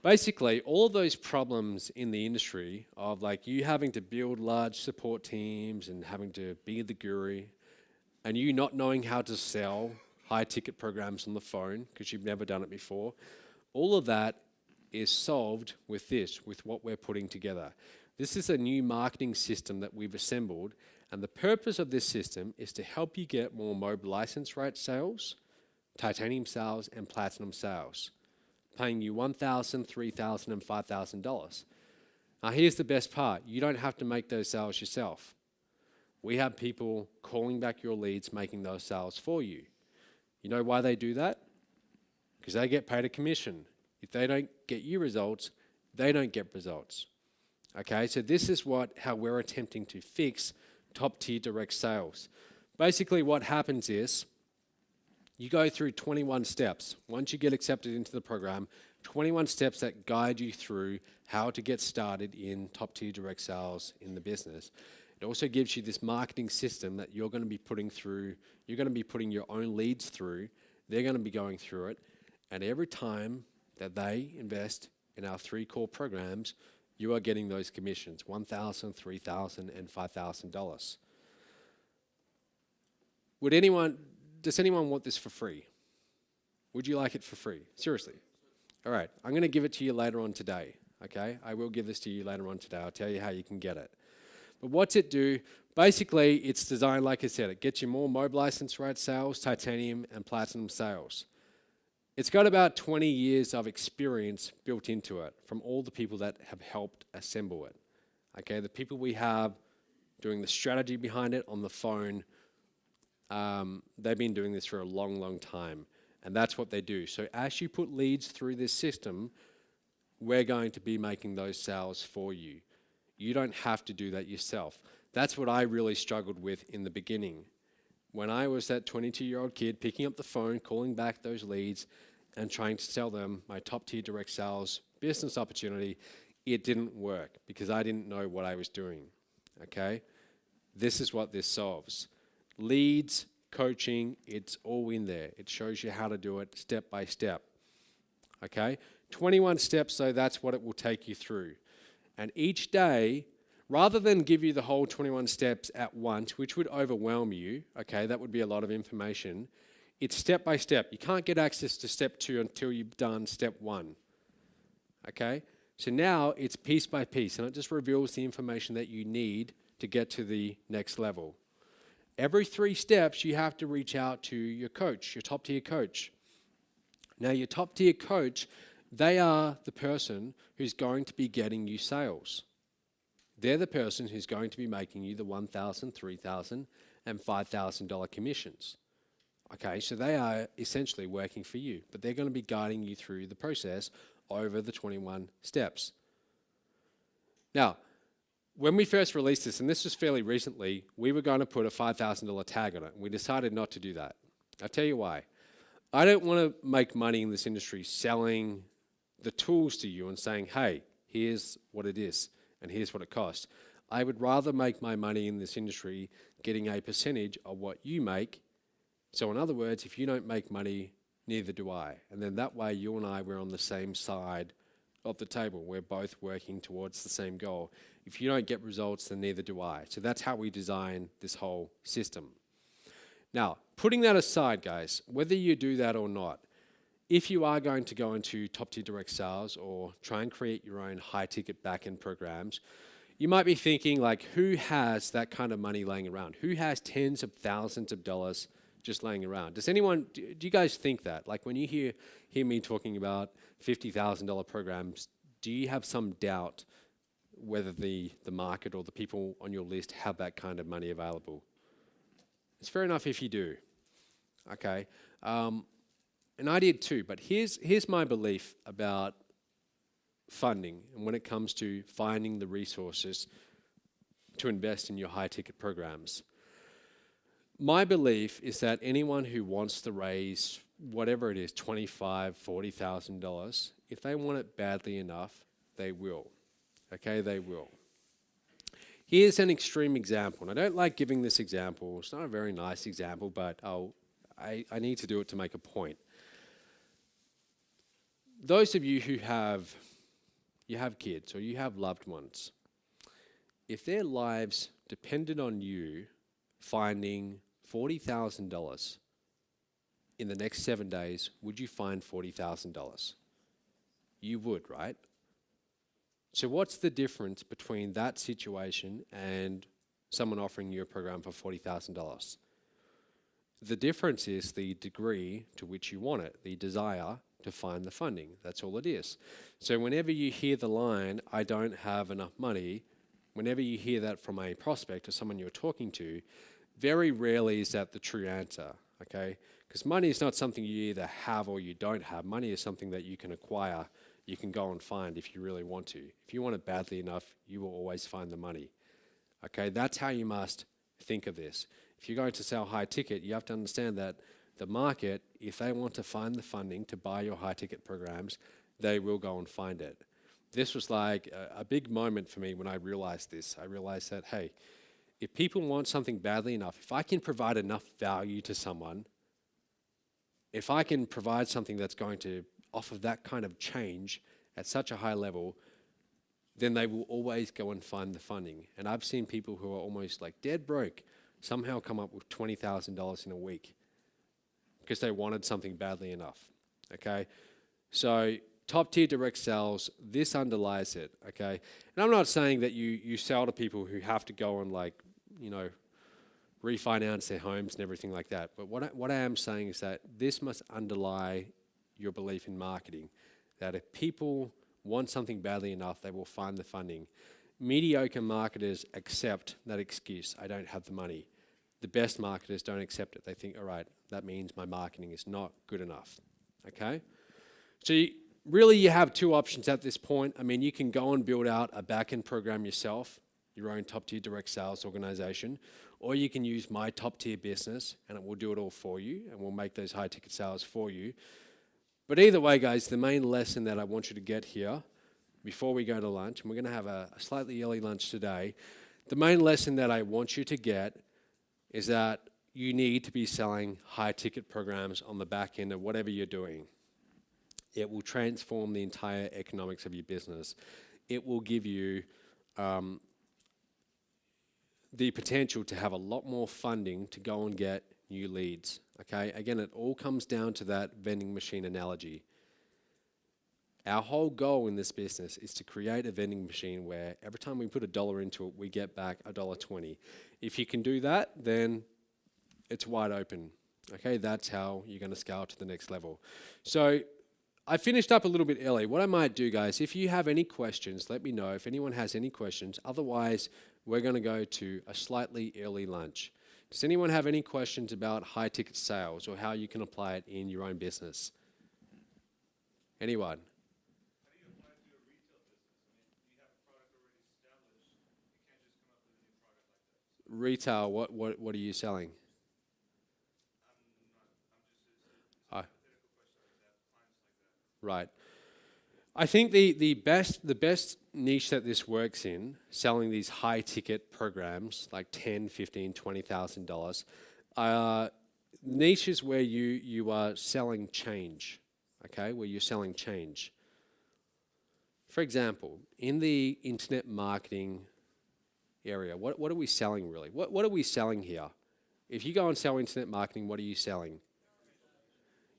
Basically, all those problems in the industry of like you having to build large support teams and having to be the guru, and you not knowing how to sell high ticket programs on the phone because you've never done it before, all of that is solved with this, with what we're putting together. This is a new marketing system that we've assembled, and the purpose of this system is to help you get more mobile license rate sales, titanium sales, and platinum sales, paying you $1,000, $3,000, and $5,000. Now here's the best part. You don't have to make those sales yourself. We have people calling back your leads, making those sales for you. You know why they do that? Because they get paid a commission. If they don't get you results, they don't get results. Okay, so this is how we're attempting to fix top tier direct sales. Basically what happens is you go through 21 steps. Once you get accepted into the program, 21 steps that guide you through how to get started in top tier direct sales in the business. It also gives you this marketing system that you're going to be putting through. You're going to be putting your own leads through. They're going to be going through it. And every time that they invest in our 3 core programs, you are getting those commissions, $1,000, $3,000, and $5,000. Does anyone want this for free? Would you like it for free? Seriously. All right, I'm going to give it to you later on today, okay? I will give this to you later on today. I'll tell you how you can get it. But what's it do? Basically, it's designed, like I said, it gets you more mobile license rate sales, titanium, and platinum sales. It's got about 20 years of experience built into it from all the people that have helped assemble it. Okay, the people we have doing the strategy behind it on the phone, they've been doing this for a long, long time. And that's what they do. So as you put leads through this system, we're going to be making those sales for you. You don't have to do that yourself. That's what I really struggled with in the beginning. When I was that 22-year-old kid picking up the phone, calling back those leads, and trying to sell them my top-tier direct sales business opportunity, it didn't work because I didn't know what I was doing, okay? This is what this solves. Leads, coaching, it's all in there. It shows you how to do it step by step, okay? 21 steps, so that's what it will take you through. And each day, rather than give you the whole 21 steps at once, which would overwhelm you, okay, that would be a lot of information, it's step by step. You can't get access to step 2 until you've done step 1, okay? So now it's piece by piece, and it just reveals the information that you need to get to the next level. Every 3 steps, you have to reach out to your coach, your top-tier coach. Now, your top-tier coach, they are the person who's going to be getting you sales. They're the person who's going to be making you the $1,000, $3,000, and $5,000 commissions. Okay, so they are essentially working for you, but they're going to be guiding you through the process over the 21 steps. Now, when we first released this, and this was fairly recently, we were going to put a $5,000 tag on it, and we decided not to do that. I'll tell you why. I don't want to make money in this industry selling the tools to you and saying, hey, here's what it is, and here's what it costs. I would rather make my money in this industry getting a percentage of what you make. So in other words, if you don't make money, neither do I. And then that way, you and I, we're on the same side of the table. We're both working towards the same goal. If you don't get results, then neither do I. So that's how we design this whole system. Now, putting that aside, guys, whether you do that or not, if you are going to go into top-tier direct sales or try and create your own high-ticket back-end programs, you might be thinking, like, who has that kind of money laying around? Who has tens of thousands of dollars just laying around? Does anyone, do you guys think that? Like, when you hear me talking about $50,000 programs, do you have some doubt whether the market or the people on your list have that kind of money available? It's fair enough if you do, okay? And I did too, but here's my belief about funding and when it comes to finding the resources to invest in your high-ticket programs. My belief is that anyone who wants to raise whatever it is, $25,000, $40,000, if they want it badly enough, they will, okay? They will. Here's an extreme example, and I don't like giving this example. It's not a very nice example, but I need to do it to make a point. Those of you who have kids or you have loved ones, if their lives depended on you finding $40,000 in the next 7 days, would you find $40,000? You would, right? So what's the difference between that situation and someone offering you a program for $40,000? The difference is the degree to which you want it, the desire to find the funding. That's all it is. So whenever you hear the line, I don't have enough money, whenever you hear that from a prospect or someone you're talking to, very rarely is that the true answer, okay? Because money is not something you either have or you don't have. Money is something that you can acquire, you can go and find if you really want to. If you want it badly enough, you will always find the money. Okay, that's how you must think of this. If you're going to sell high ticket, you have to understand that the market, if they want to find the funding to buy your high ticket programs, they will go and find it. This was like a big moment for me when I realized this. I realized that, hey, if people want something badly enough, if I can provide enough value to someone, if I can provide something that's going to offer that kind of change at such a high level, then they will always go and find the funding. And I've seen people who are almost like dead broke somehow come up with $20,000 in a week because they wanted something badly enough, okay? So top tier direct sales, this underlies it, okay? And I'm not saying that you sell to people who have to go and like, you know, refinance their homes and everything like that. But what I am saying is that this must underlie your belief in marketing, that if people want something badly enough, they will find the funding. Mediocre marketers accept that excuse, I don't have the money. The best marketers don't accept it. They think, all right, that means my marketing is not good enough, okay? So really you have two options at this point. I mean, you can go and build out a back-end program yourself, your own top-tier direct sales organization, or you can use my top-tier business and it will do it all for you and we'll make those high-ticket sales for you. But either way, guys, the main lesson that I want you to get here before we go to lunch, and we're going to have a slightly early lunch today, the main lesson that I want you to get is that you need to be selling high-ticket programs on the back end of whatever you're doing. It will transform the entire economics of your business. It will give you the potential to have a lot more funding to go and get new leads, okay? Again, it all comes down to that vending machine analogy. Our whole goal in this business is to create a vending machine where every time we put $1 into it, we get back $1.20. If you can do that, then it's wide open, okay? That's how you're gonna scale to the next level. So I finished up a little bit early. What I might do, guys, if you have any questions, let me know if anyone has any questions. Otherwise, we're gonna go to a slightly early lunch. Does anyone have any questions about high ticket sales or how you can apply it in your own business? Anyone? How do you apply it to your retail business? I mean, you have a product already established. You can't just come up with a new product like that. Retail, what are you selling? It's a hypothetical question like that, clients like that. Right. I think the best niche that this works in, selling these high ticket programs like $10,000, $15,000, $20,000, niches where you are selling change, okay, where you're selling change. For example, in the internet marketing area, what are we selling really? What are we selling here? If you go and sell internet marketing, what are you selling?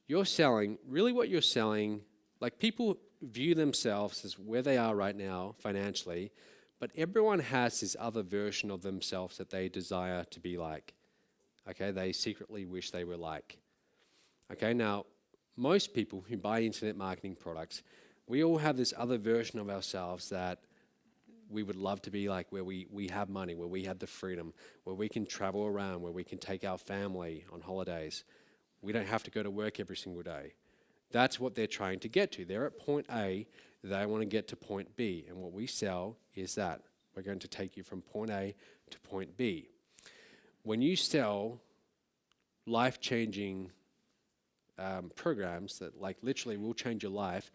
You're selling, really what you're selling, like people view themselves as where they are right now financially, but everyone has this other version of themselves that they desire to be like. Okay, they secretly wish they were like. Okay, now, most people who buy internet marketing products, we all have this other version of ourselves that we would love to be like, where we have money, where we have the freedom, where we can travel around, where we can take our family on holidays. We don't have to go to work every single day. That's what they're trying to get to. They're at point A, they want to get to point B, and what we sell is that. We're going to take you from point A to point B. When you sell life-changing programs that like literally will change your life,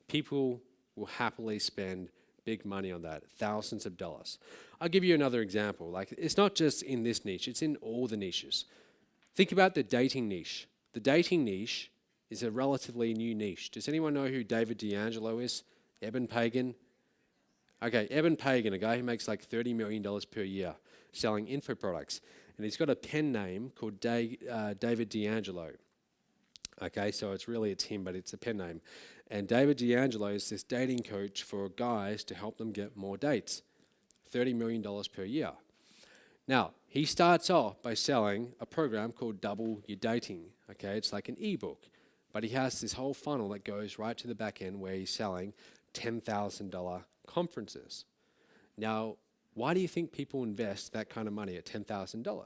people will happily spend big money on that, thousands of dollars. I'll give you another example. Like, it's not just in this niche, it's in all the niches. Think about the dating niche. The dating niche is a relatively new niche. Does anyone know who David D'Angelo is? Eben Pagan? Okay, Eben Pagan, a guy who makes like $30 million per year selling info products. And he's got a pen name called David D'Angelo. Okay, so it's him, but it's a pen name. And David D'Angelo is this dating coach for guys to help them get more dates. $30 million per year. Now, he starts off by selling a program called Double Your Dating. Okay, it's like an ebook. But he has this whole funnel that goes right to the back end where he's selling $10,000 conferences. Now, why do you think people invest that kind of money at $10,000? All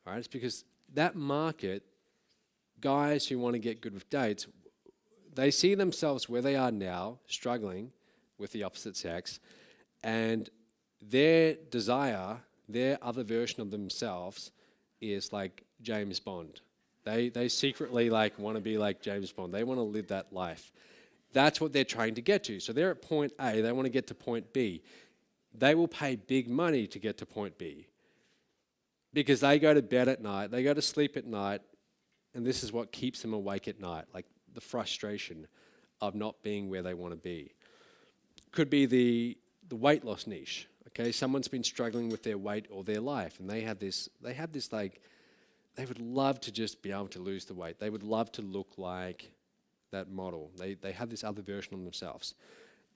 right, it's because that market, guys who want to get good with dates, they see themselves where they are now, struggling with the opposite sex, and their desire, their other version of themselves is like James Bond. They secretly like want to be like James Bond. They want to live that life. That's what they're trying to get to. So they're at point A, they want to get to point B. They will pay big money to get to point B because they go to bed at night, they go to sleep at night, and this is what keeps them awake at night, like the frustration of not being where they want to be. Could be the weight loss niche. Okay, someone's been struggling with their weight all their life, and they have this like, they would love to just be able to lose the weight. They would love to look like that model. They have this other version of themselves.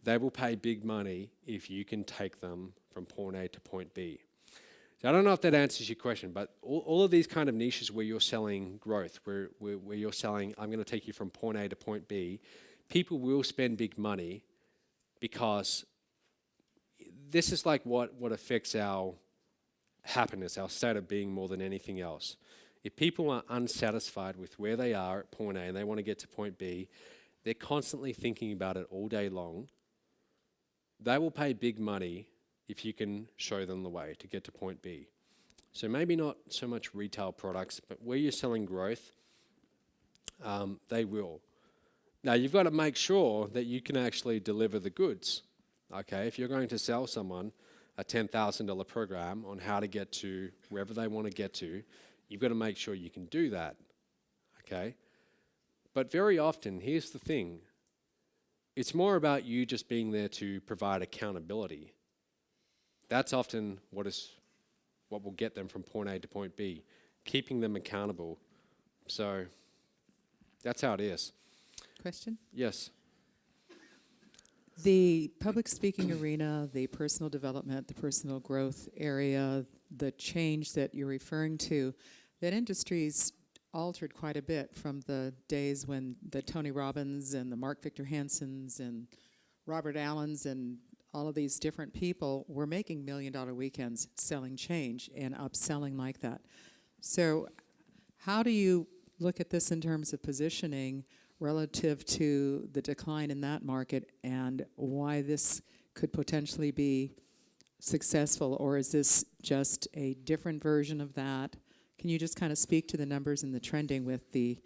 They will pay big money if you can take them from point A to point B. So I don't know if that answers your question, but all of these kind of niches where you're selling growth, where you're selling, I'm going to take you from point A to point B, people will spend big money because this is like what affects our happiness, our state of being more than anything else. If people are unsatisfied with where they are at point A and they want to get to point B, they're constantly thinking about it all day long. They will pay big money if you can show them the way to get to point B. So maybe not so much retail products, but where you're selling growth, they will. Now, you've got to make sure that you can actually deliver the goods. Okay, if you're going to sell someone a $10,000 program on how to get to wherever they want to get to, you've got to make sure you can do that. Okay? But very often, here's the thing. It's more about you just being there to provide accountability. That's often what will get them from point A to point B, keeping them accountable. So that's how it is. Question? Yes. The public speaking arena, the personal development, the personal growth area, the change that you're referring to, that industry's altered quite a bit from the days when the Tony Robbins and the Mark Victor Hansons and Robert Allens and all of these different people were making $1 million weekends selling change and upselling like that. So how do you look at this in terms of positioning relative to the decline in that market and why this could potentially be successful, or is this just a different version of that? Can you just kind of speak to the numbers and the trending with the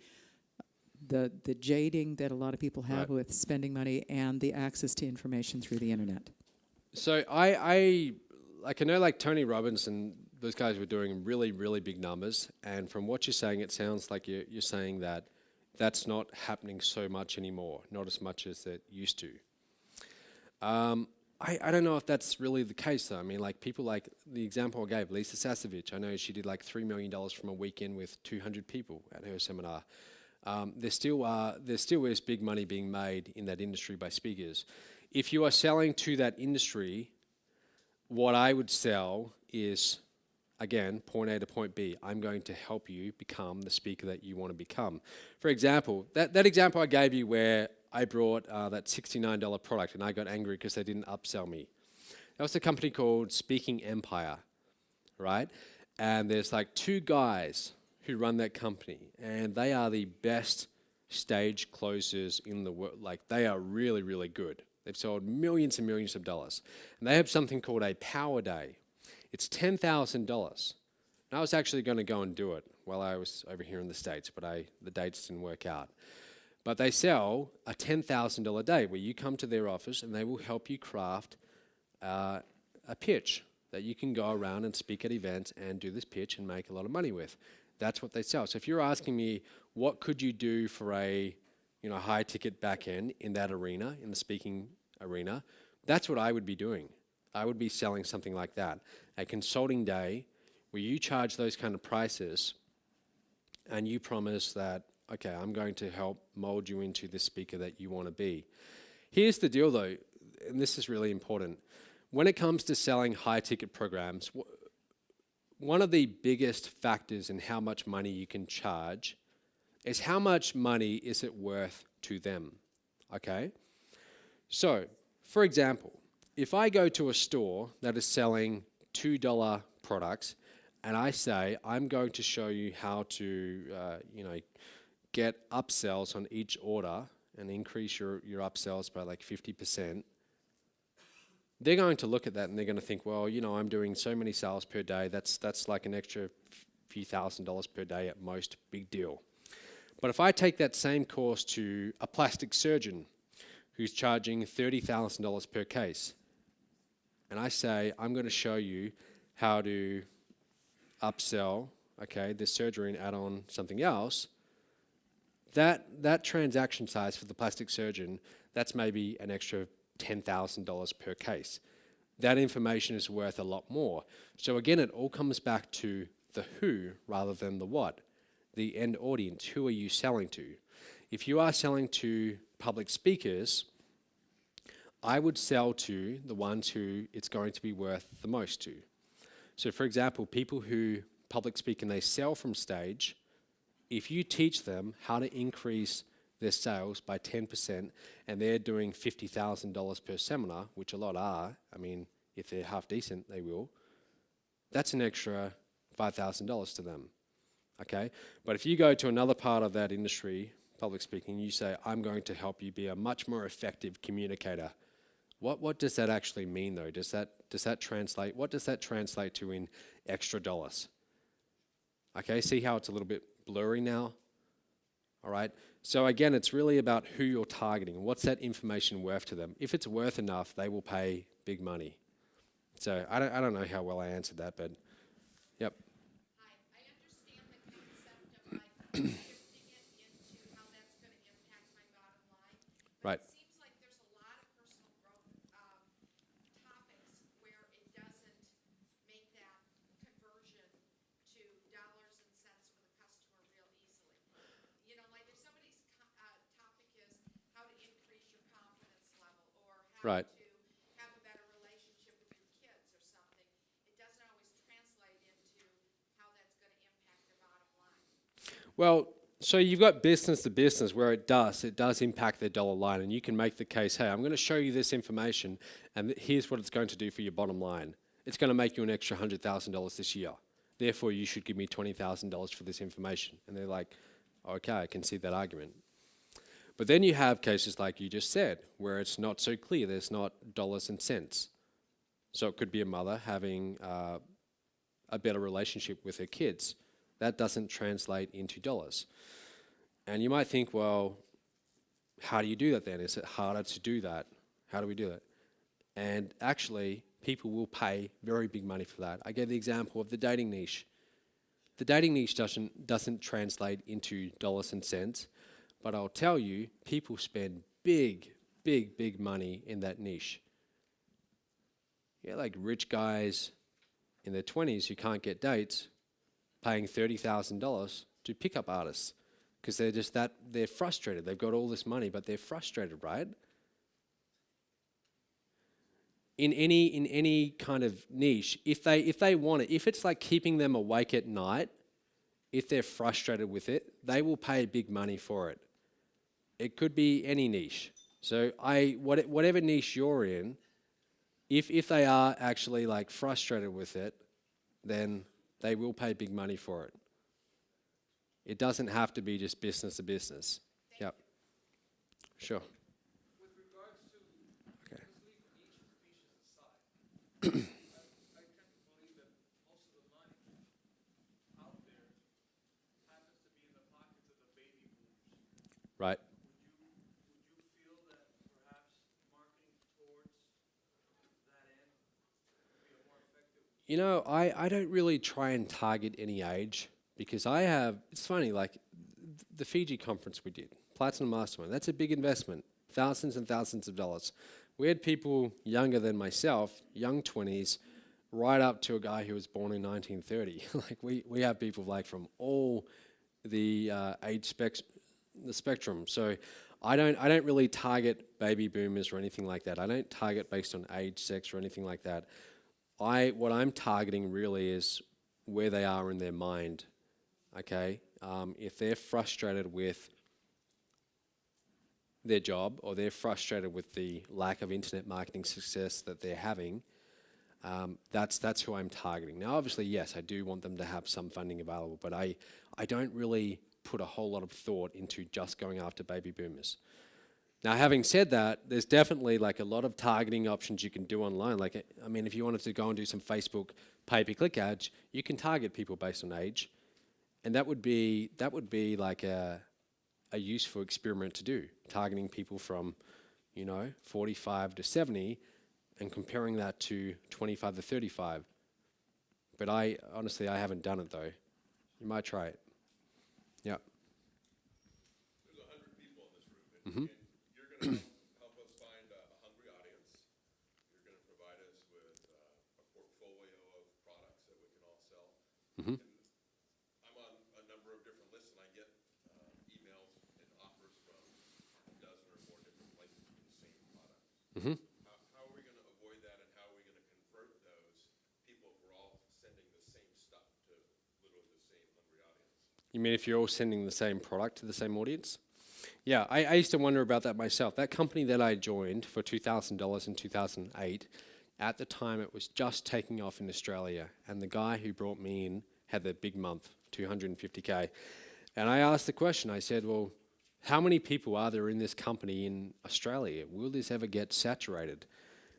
jading that a lot of people have with spending money and the access to information through the internet? So I know like Tony Robbins and those guys were doing really, really big numbers, and from what you're saying, it sounds like you're saying that that's not happening so much anymore, not as much as it used to. I don't know if that's really the case though. I mean, like people like the example I gave, Lisa Sasevich, I know she did like $3 million from a weekend with 200 people at her seminar. There still is big money being made in that industry by speakers. If you are selling to that industry, what I would sell is, again, point A to point B. I'm going to help you become the speaker that you want to become. For example, that example I gave you where I brought that $69 product and I got angry because they didn't upsell me. That was a company called Speaking Empire, right? And there's like two guys who run that company, and they are the best stage closers in the world. Like, they are really, really good. They've sold millions and millions of dollars. And they have something called a power day. It's $10,000. And I was actually going to go and do it while I was over here in the States, but the dates didn't work out. But they sell a $10,000 day where you come to their office and they will help you craft a pitch that you can go around and speak at events and do this pitch and make a lot of money with. That's what they sell. So if you're asking me, what could you do for a high ticket back end in that arena, in the speaking arena, that's what I would be doing. I would be selling something like that. A consulting day where you charge those kind of prices and you promise that, okay, I'm going to help mold you into the speaker that you want to be. Here's the deal though, and this is really important. When it comes to selling high ticket programs, one of the biggest factors in how much money you can charge is how much money is it worth to them, okay? So, for example, if I go to a store that is selling $2 products and I say, I'm going to show you how to, get upsells on each order and increase your upsells by like 50%, they're going to look at that and they're going to think, well, I'm doing so many sales per day. That's like an extra few $1,000s per day at most, big deal. But if I take that same course to a plastic surgeon who's charging $30,000 per case, and I say, I'm going to show you how to upsell, this surgery and add on something else, that transaction size for the plastic surgeon, that's maybe an extra $10,000 per case. That information is worth a lot more. So again, it all comes back to the who rather than the what. The end audience, who are you selling to? If you are selling to public speakers, I would sell to the ones who it's going to be worth the most to. So for example, people who public speak and they sell from stage, if you teach them how to increase their sales by 10% and they're doing $50,000 per seminar, which a lot are, if they're half decent, they will, that's an extra $5,000 to them, okay? But if you go to another part of that industry, public speaking, you say, I'm going to help you be a much more effective communicator. What does that actually mean though? Does that translate? What does that translate to in extra dollars? Okay, see how it's a little bit blurry now? All right, so again, it's really about who you're targeting. What's that information worth to them? If it's worth enough, they will pay big money. So I don't know how well I answered that, but yep. Hi, I understand the concept of like shifting it into how that's going to impact my bottom line. Right. It seems like there's a lot of personal growth topics where it doesn't make that conversion to dollars and cents for the customer real easily. Like if somebody's topic is how to increase your confidence level or how Right. to have a better relationship with your kids or something, it doesn't always translate into how that's going to impact their bottom line. Well, so you've got business to business where it does impact their dollar line, and you can make the case, hey, I'm going to show you this information, and here's what it's going to do for your bottom line. It's going to make you an extra $100,000 this year. Therefore, you should give me $20,000 for this information. And they're like, okay, I can see that argument. But then you have cases like you just said, where it's not so clear. There's not dollars and cents. So it could be a mother having a better relationship with her kids. That doesn't translate into dollars. And you might think, well, how do you do that then? Is it harder to do that? How do we do that? And actually, people will pay very big money for that. I gave the example of the dating niche. The dating niche doesn't translate into dollars and cents, but I'll tell you, people spend big money in that niche. Yeah, like rich guys in their 20s who can't get dates, paying $30,000 to pickup artists because they're frustrated. They've got all this money, but they're frustrated, right? In any kind of niche, if they want it, if it's like keeping them awake at night, if they're frustrated with it, they will pay big money for it. It could be any niche. So whatever niche you're in, if they are actually like frustrated with it, then they will pay big money for it. It doesn't have to be just business to business. Yep. Sure. With regards to, Okay. let's leave niches aside. I tend to believe that most of the money out there happens to be in the pockets of the baby boomers, Right. who You know, I don't really try and target any age because it's funny, like the Fiji conference we did, Platinum Mastermind, that's a big investment, thousands and thousands of dollars. We had people younger than myself, young 20s, right up to a guy who was born in 1930. Like we have people like from all the the spectrum. So I don't really target baby boomers or anything like that. I don't target based on age, sex, or anything like that. What I'm targeting really is where they are in their mind. Okay, if they're frustrated with their job or they're frustrated with the lack of internet marketing success that they're having, that's who I'm targeting. Now, obviously, yes, I do want them to have some funding available, but I don't really put a whole lot of thought into just going after baby boomers. Now, having said that, there's definitely like a lot of targeting options you can do online. Like, I mean, if you wanted to go and do some Facebook pay-per-click ads, you can target people based on age, and that would be like a useful experiment to do, targeting people from, 45 to 70, and comparing that to 25 to 35. But honestly, I haven't done it though. You might try it. Yeah. There's 100 people in this room, and you're going to help us find a hungry audience. You're going to provide us with a portfolio of products that we can all sell. And I'm on a number of different lists, and I get emails and offers from a dozen or more different places for the same product. How are we going to avoid that, and how are we going to convert those people if we're all sending the same stuff to literally the same hungry audience? You mean if you're all sending the same product to the same audience? Yeah, I used to wonder about that myself. That company that I joined for $2,000 in 2008, at the time it was just taking off in Australia, and the guy who brought me in had the big month, 250K. And I asked the question, I said, well, how many people are there in this company in Australia? Will this ever get saturated?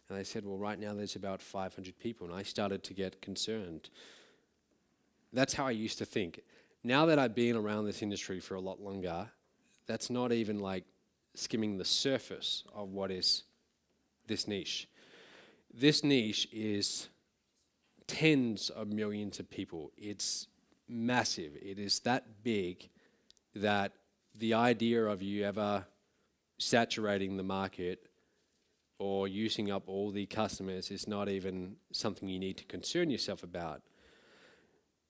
And they said, well, right now there's about 500 people. And I started to get concerned. That's how I used to think. Now that I've been around this industry for a lot longer, that's not even like skimming the surface of what is this niche. This niche is tens of millions of people. It's massive. It is that big that the idea of you ever saturating the market or using up all the customers is not even something you need to concern yourself about.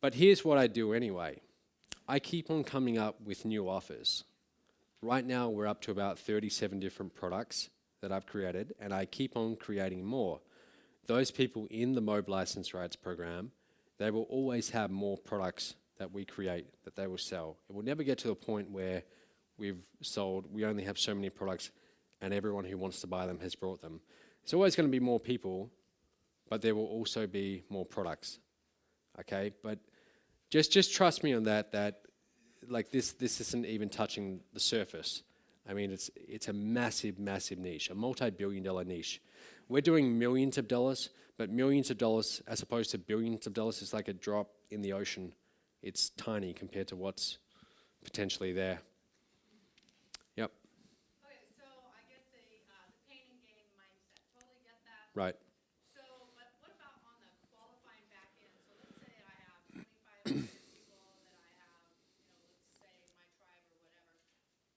But here's what I do anyway. I keep on coming up with new offers. Right now we're up to about 37 different products that I've created, and I keep on creating more. Those people in the Mob License Rights program, they will always have more products that we create that they will sell. It will never get to a point where we only have so many products and everyone who wants to buy them has brought them. There's always going to be more people, but there will also be more products. Okay, but just trust me on that like this isn't even touching the surface. I mean, it's a massive, massive niche, a multi-billion-dollar niche. We're doing millions of dollars, but millions of dollars as opposed to billions of dollars is like a drop in the ocean. It's tiny compared to what's potentially there. Yep. Okay, so I get the pain and gain mindset. Totally get that. Right. So, but what about on the qualifying back end? So let's say I have 2,500 people that I have, let's say my tribe or whatever.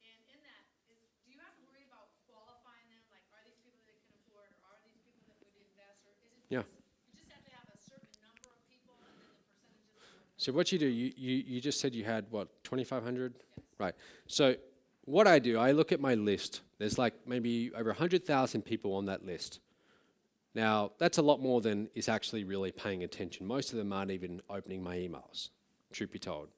And in that, do you have to worry about qualifying them? Like, are these people that can afford, or are these people that would invest, or is it Yeah. you just have to have a certain number of people and then the percentages? So what you do, you just said you had, what, 2,500? Yes. Right. So what I do, I look at my list. There's like maybe over 100,000 people on that list. Now, that's a lot more than is actually really paying attention. Most of them aren't even opening my emails, truth be told.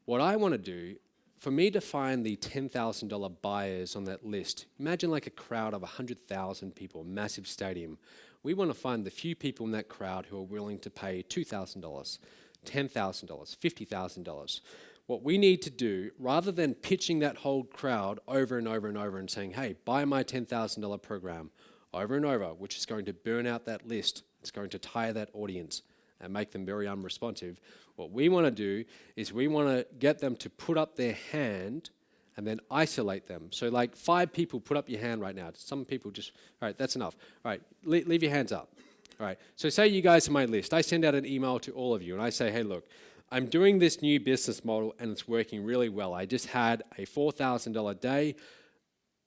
What I want to do, for me to find the $10,000 buyers on that list, imagine like a crowd of 100,000 people, massive stadium. We want to find the few people in that crowd who are willing to pay $2,000, $10,000, $50,000. What we need to do, rather than pitching that whole crowd over and over and over and saying, hey, buy my $10,000 program over and over, which is going to burn out that list, it's going to tire that audience and make them very unresponsive. What we want to do is we want to get them to put up their hand and then isolate them. So like 5 people put up your hand right now. Some people just, all right, that's enough. All right, leave your hands up. All right, so say you guys are my list. I send out an email to all of you and I say, hey, look, I'm doing this new business model and it's working really well. I just had a $4,000 day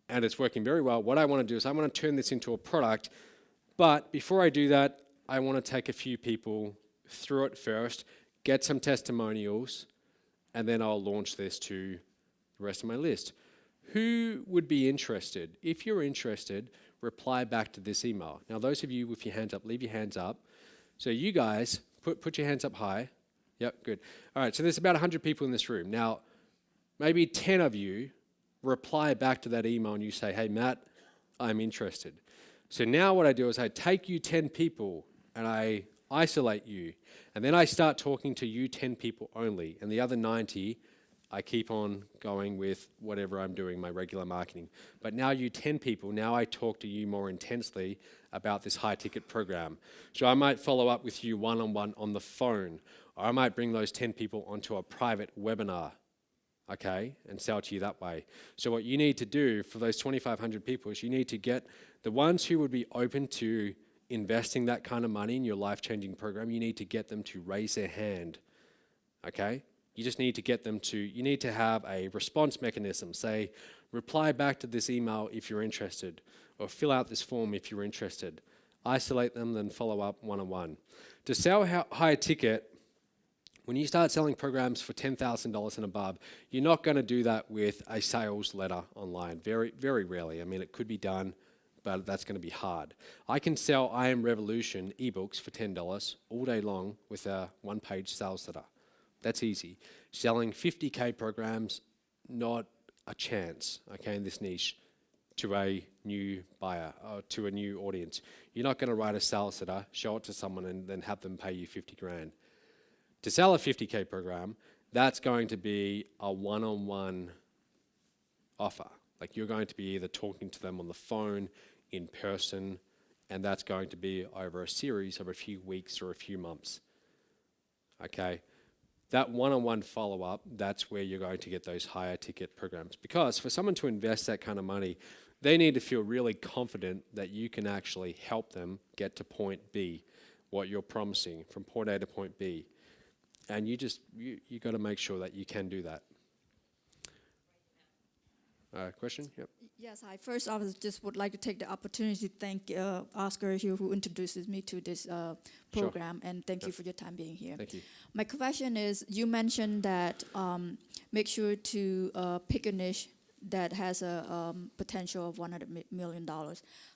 and it's working very well. What I want to do is I want to turn this into a product, but before I do that, I want to take a few people through it first, get some testimonials, and then I'll launch this to the rest of my list. Who would be interested? If you're interested, reply back to this email. Now, those of you with your hands up, leave your hands up. So you guys, put your hands up high. Yep, good. All right, so there's about 100 people in this room. Now, maybe 10 of you reply back to that email and you say, hey, Matt, I'm interested. So now what I do is I take you 10 people and I isolate you. And then I start talking to you 10 people only. And the other 90, I keep on going with whatever I'm doing, my regular marketing. But now you 10 people, now I talk to you more intensely about this high-ticket program. So I might follow up with you one-on-one on the phone, or I might bring those 10 people onto a private webinar, okay, and sell to you that way. So what you need to do for those 2,500 people is you need to get the ones who would be open to investing that kind of money in your life-changing program, you need to get them to raise their hand, okay? You just need to get them to, you need to have a response mechanism. Say, reply back to this email if you're interested, or fill out this form if you're interested. Isolate them, then follow up one-on-one. To sell high ticket, when you start selling programs for $10,000 and above, you're not going to do that with a sales letter online. Very, very rarely. I mean, it could be done, but that's going to be hard. I can sell I Am Revolution ebooks for $10 all day long with a one-page sales letter. That's easy. Selling 50K programs, not a chance, okay, in this niche to a new buyer or to a new audience. You're not going to write a sales letter, show it to someone, and then have them pay you 50 grand. To sell a 50K program, that's going to be a one-on-one offer. Like you're going to be either talking to them on the phone, in person, and that's going to be over a series of a few weeks or a few months. Okay? That one-on-one follow-up, that's where you're going to get those higher ticket programs. Because for someone to invest that kind of money, they need to feel really confident that you can actually help them get to point B, what you're promising, from point A to point B. And you got to make sure that you can do that. Question? Yep. Yes, I first off just would like to take the opportunity to thank Oscar here who introduces me to this program, and thank you for your time being here. Thank you. My question is, you mentioned that make sure to pick a niche that has a potential of $100 million.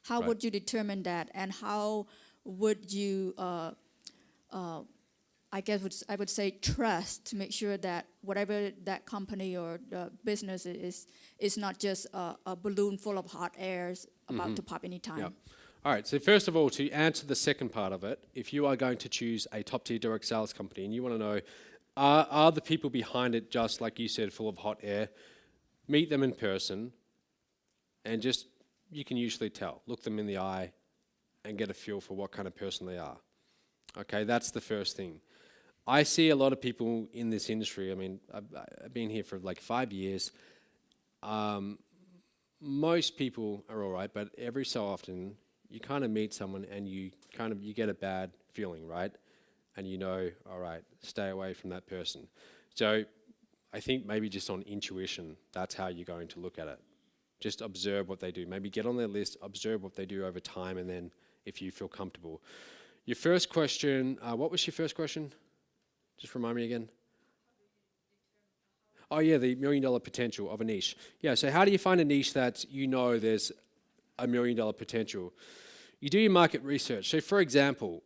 How would you determine that, and how would you I guess I would say trust to make sure that whatever that company or the business is not just a balloon full of hot airs about to pop anytime. Yep. All right, so first of all, to answer the second part of it, if you are going to choose a top-tier direct sales company and you want to know, are the people behind it just, like you said, full of hot air, meet them in person and just, you can usually tell. Look them in the eye and get a feel for what kind of person they are. Okay, that's the first thing. I see a lot of people in this industry. I mean, I've been here for like 5 years. Most people are all right, but every so often you kind of meet someone and you get a bad feeling, right? And you know, all right, stay away from that person. So I think maybe just on intuition, that's how you're going to look at it. Just observe what they do. Maybe get on their list, observe what they do over time, and then if you feel comfortable. Your first question, what was your first question? Just remind me again. Oh yeah, the $1 million potential of a niche. Yeah, so how do you find a niche that you know there's a $1 million potential? You do your market research. So for example,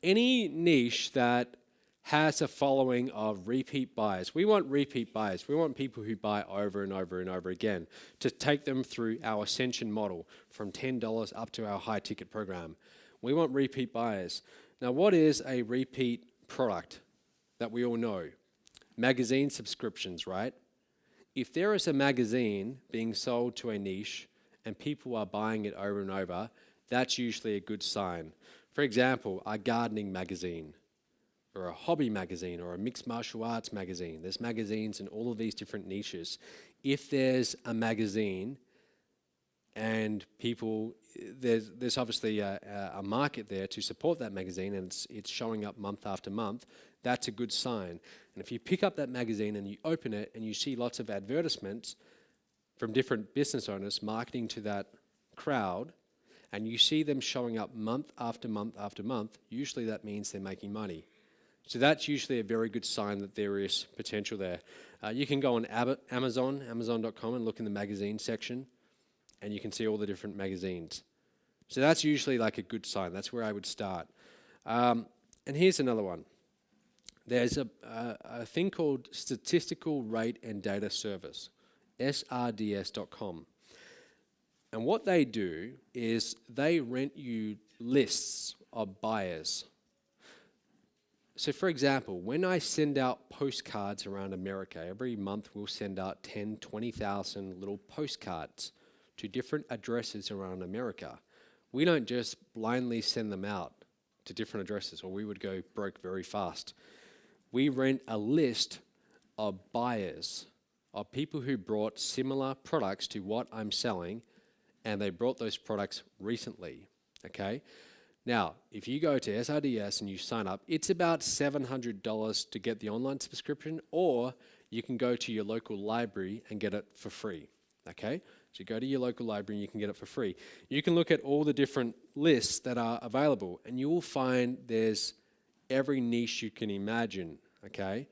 any niche that has a following of repeat buyers. We want repeat buyers. We want people who buy over and over and over again to take them through our ascension model from $10 up to our high ticket program. We want repeat buyers. Now, what is a repeat product that we all know? Magazine subscriptions, right? If there is a magazine being sold to a niche and people are buying it over and over, that's usually a good sign. For example, a gardening magazine, or a hobby magazine, or a mixed martial arts magazine. There's magazines in all of these different niches. If there's a magazine and people, there's obviously a market there to support that magazine, and it's showing up month after month. That's a good sign. And if you pick up that magazine and you open it and you see lots of advertisements from different business owners marketing to that crowd, and you see them showing up month after month after month, usually that means they're making money. So that's usually a very good sign that there is potential there. You can go on Amazon.com, and look in the magazine section, and you can see all the different magazines. So that's usually like a good sign. That's where I would start. And here's another one. There's a thing called Statistical Rate and Data Service, SRDS.com. And what they do is they rent you lists of buyers. So for example, when I send out postcards around America, every month we'll send out 10, 20,000 little postcards to different addresses around America. We don't just blindly send them out to different addresses, or we would go broke very fast. We rent a list of buyers, of people who brought similar products to what I'm selling, and they brought those products recently, okay? Now, if you go to SRDS and you sign up, it's about $700 to get the online subscription, or you can go to your local library and get it for free, okay? So you go to your local library and you can get it for free. You can look at all the different lists that are available, and you will find there's every niche you can imagine, okay?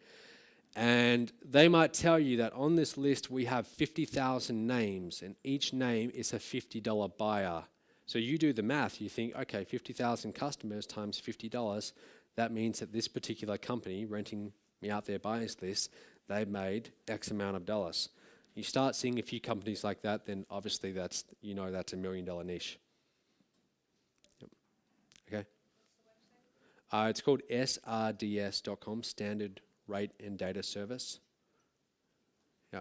And they might tell you that on this list we have 50,000 names, and each name is a $50 buyer. So you do the math, you think, okay, 50,000 customers times $50, that means that this particular company renting me out their buyers list, they made X amount of dollars. You start seeing a few companies like that, then obviously that's, you know, that's $1 million niche. Yep. Okay. It's called SRDS.com, Standard Rate and Data Service. Yeah.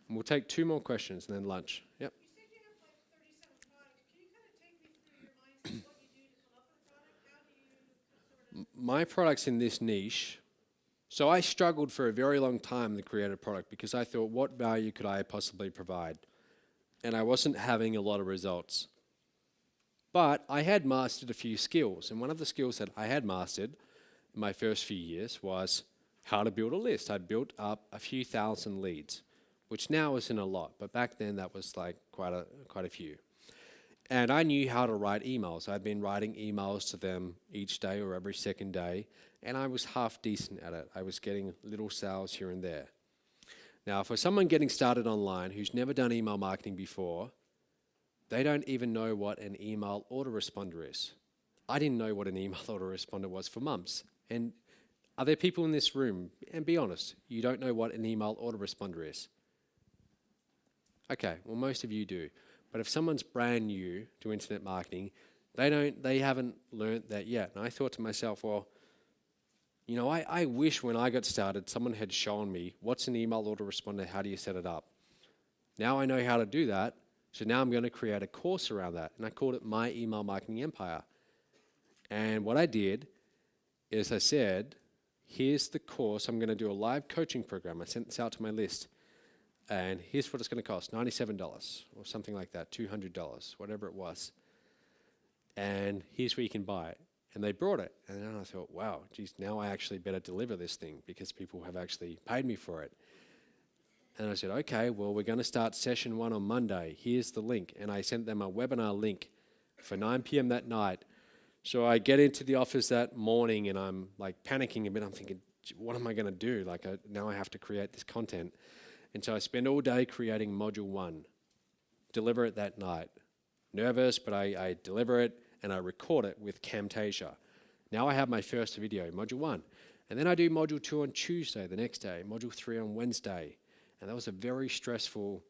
And we'll take 2 more questions and then lunch. Yep. You said you have like 37 products. Can you kind of take me through your mindset, what you do to come up with a product? How do you sort of... My products in this niche, so I struggled for a very long time to create a product because I thought, what value could I possibly provide? And I wasn't having a lot of results. But I had mastered a few skills, and one of the skills that I had mastered in my first few years was how to build a list. I built up a few thousand leads, which now isn't a lot, but back then that was like quite a few. And I knew how to write emails. I'd been writing emails to them each day or every second day, and I was half decent at it. I was getting little sales here and there. Now, for someone getting started online who's never done email marketing before, they don't even know what an email autoresponder is. I didn't know what an email autoresponder was for months. And are there people in this room, and be honest, you don't know what an email autoresponder is? Okay, well, most of you do. But if someone's brand new to internet marketing, they haven't learned that yet. And I thought to myself, well, you know, I wish when I got started, someone had shown me what's an email autoresponder, how do you set it up? Now I know how to do that, so now I'm going to create a course around that. And I called it My Email Marketing Empire. And what I did is I said, here's the course. I'm going to do a live coaching program. I sent this out to my list. And here's what it's going to cost, $97 or something like that, $200, whatever it was. And here's where you can buy it. And they brought it. And then I thought, wow, geez, now I actually better deliver this thing because people have actually paid me for it. And I said, okay, well, we're going to start session 1 on Monday. Here's the link. And I sent them a webinar link for 9 p.m. that night. So I get into the office that morning and I'm like panicking a bit. I'm thinking, what am I going to do? Like now I have to create this content. And so I spend all day creating module 1, deliver it that night. Nervous, but I deliver it and I record it with Camtasia. Now I have my first video, module 1. And then I do module 2 on Tuesday, the next day, module 3 on Wednesday. And that was a very stressful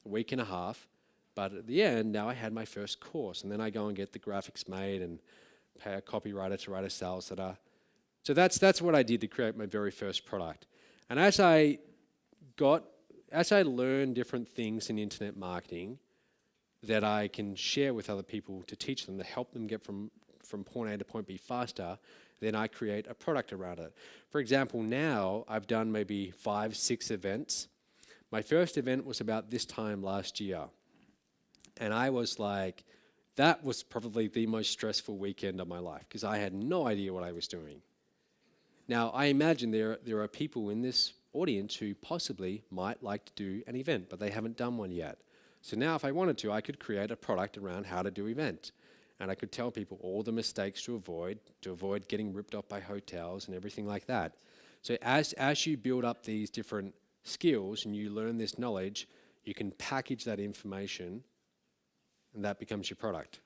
week and a half. But at the end, now I had my first course. And then I go and get the graphics made and pay a copywriter to write a sales letter. So that's what I did to create my very first product. And as I learned different things in internet marketing that I can share with other people to teach them, to help them get from point A to point B faster, then I create a product around it. For example, now I've done maybe 5, 6 events. My first event was about this time last year. And I was like, that was probably the most stressful weekend of my life because I had no idea what I was doing. Now, I imagine there are people in this audience who possibly might like to do an event, but they haven't done one yet. So now if I wanted to, I could create a product around how to do event. And I could tell people all the mistakes to avoid getting ripped off by hotels and everything like that. So as you build up these different skills and you learn this knowledge, you can package that information and that becomes your product.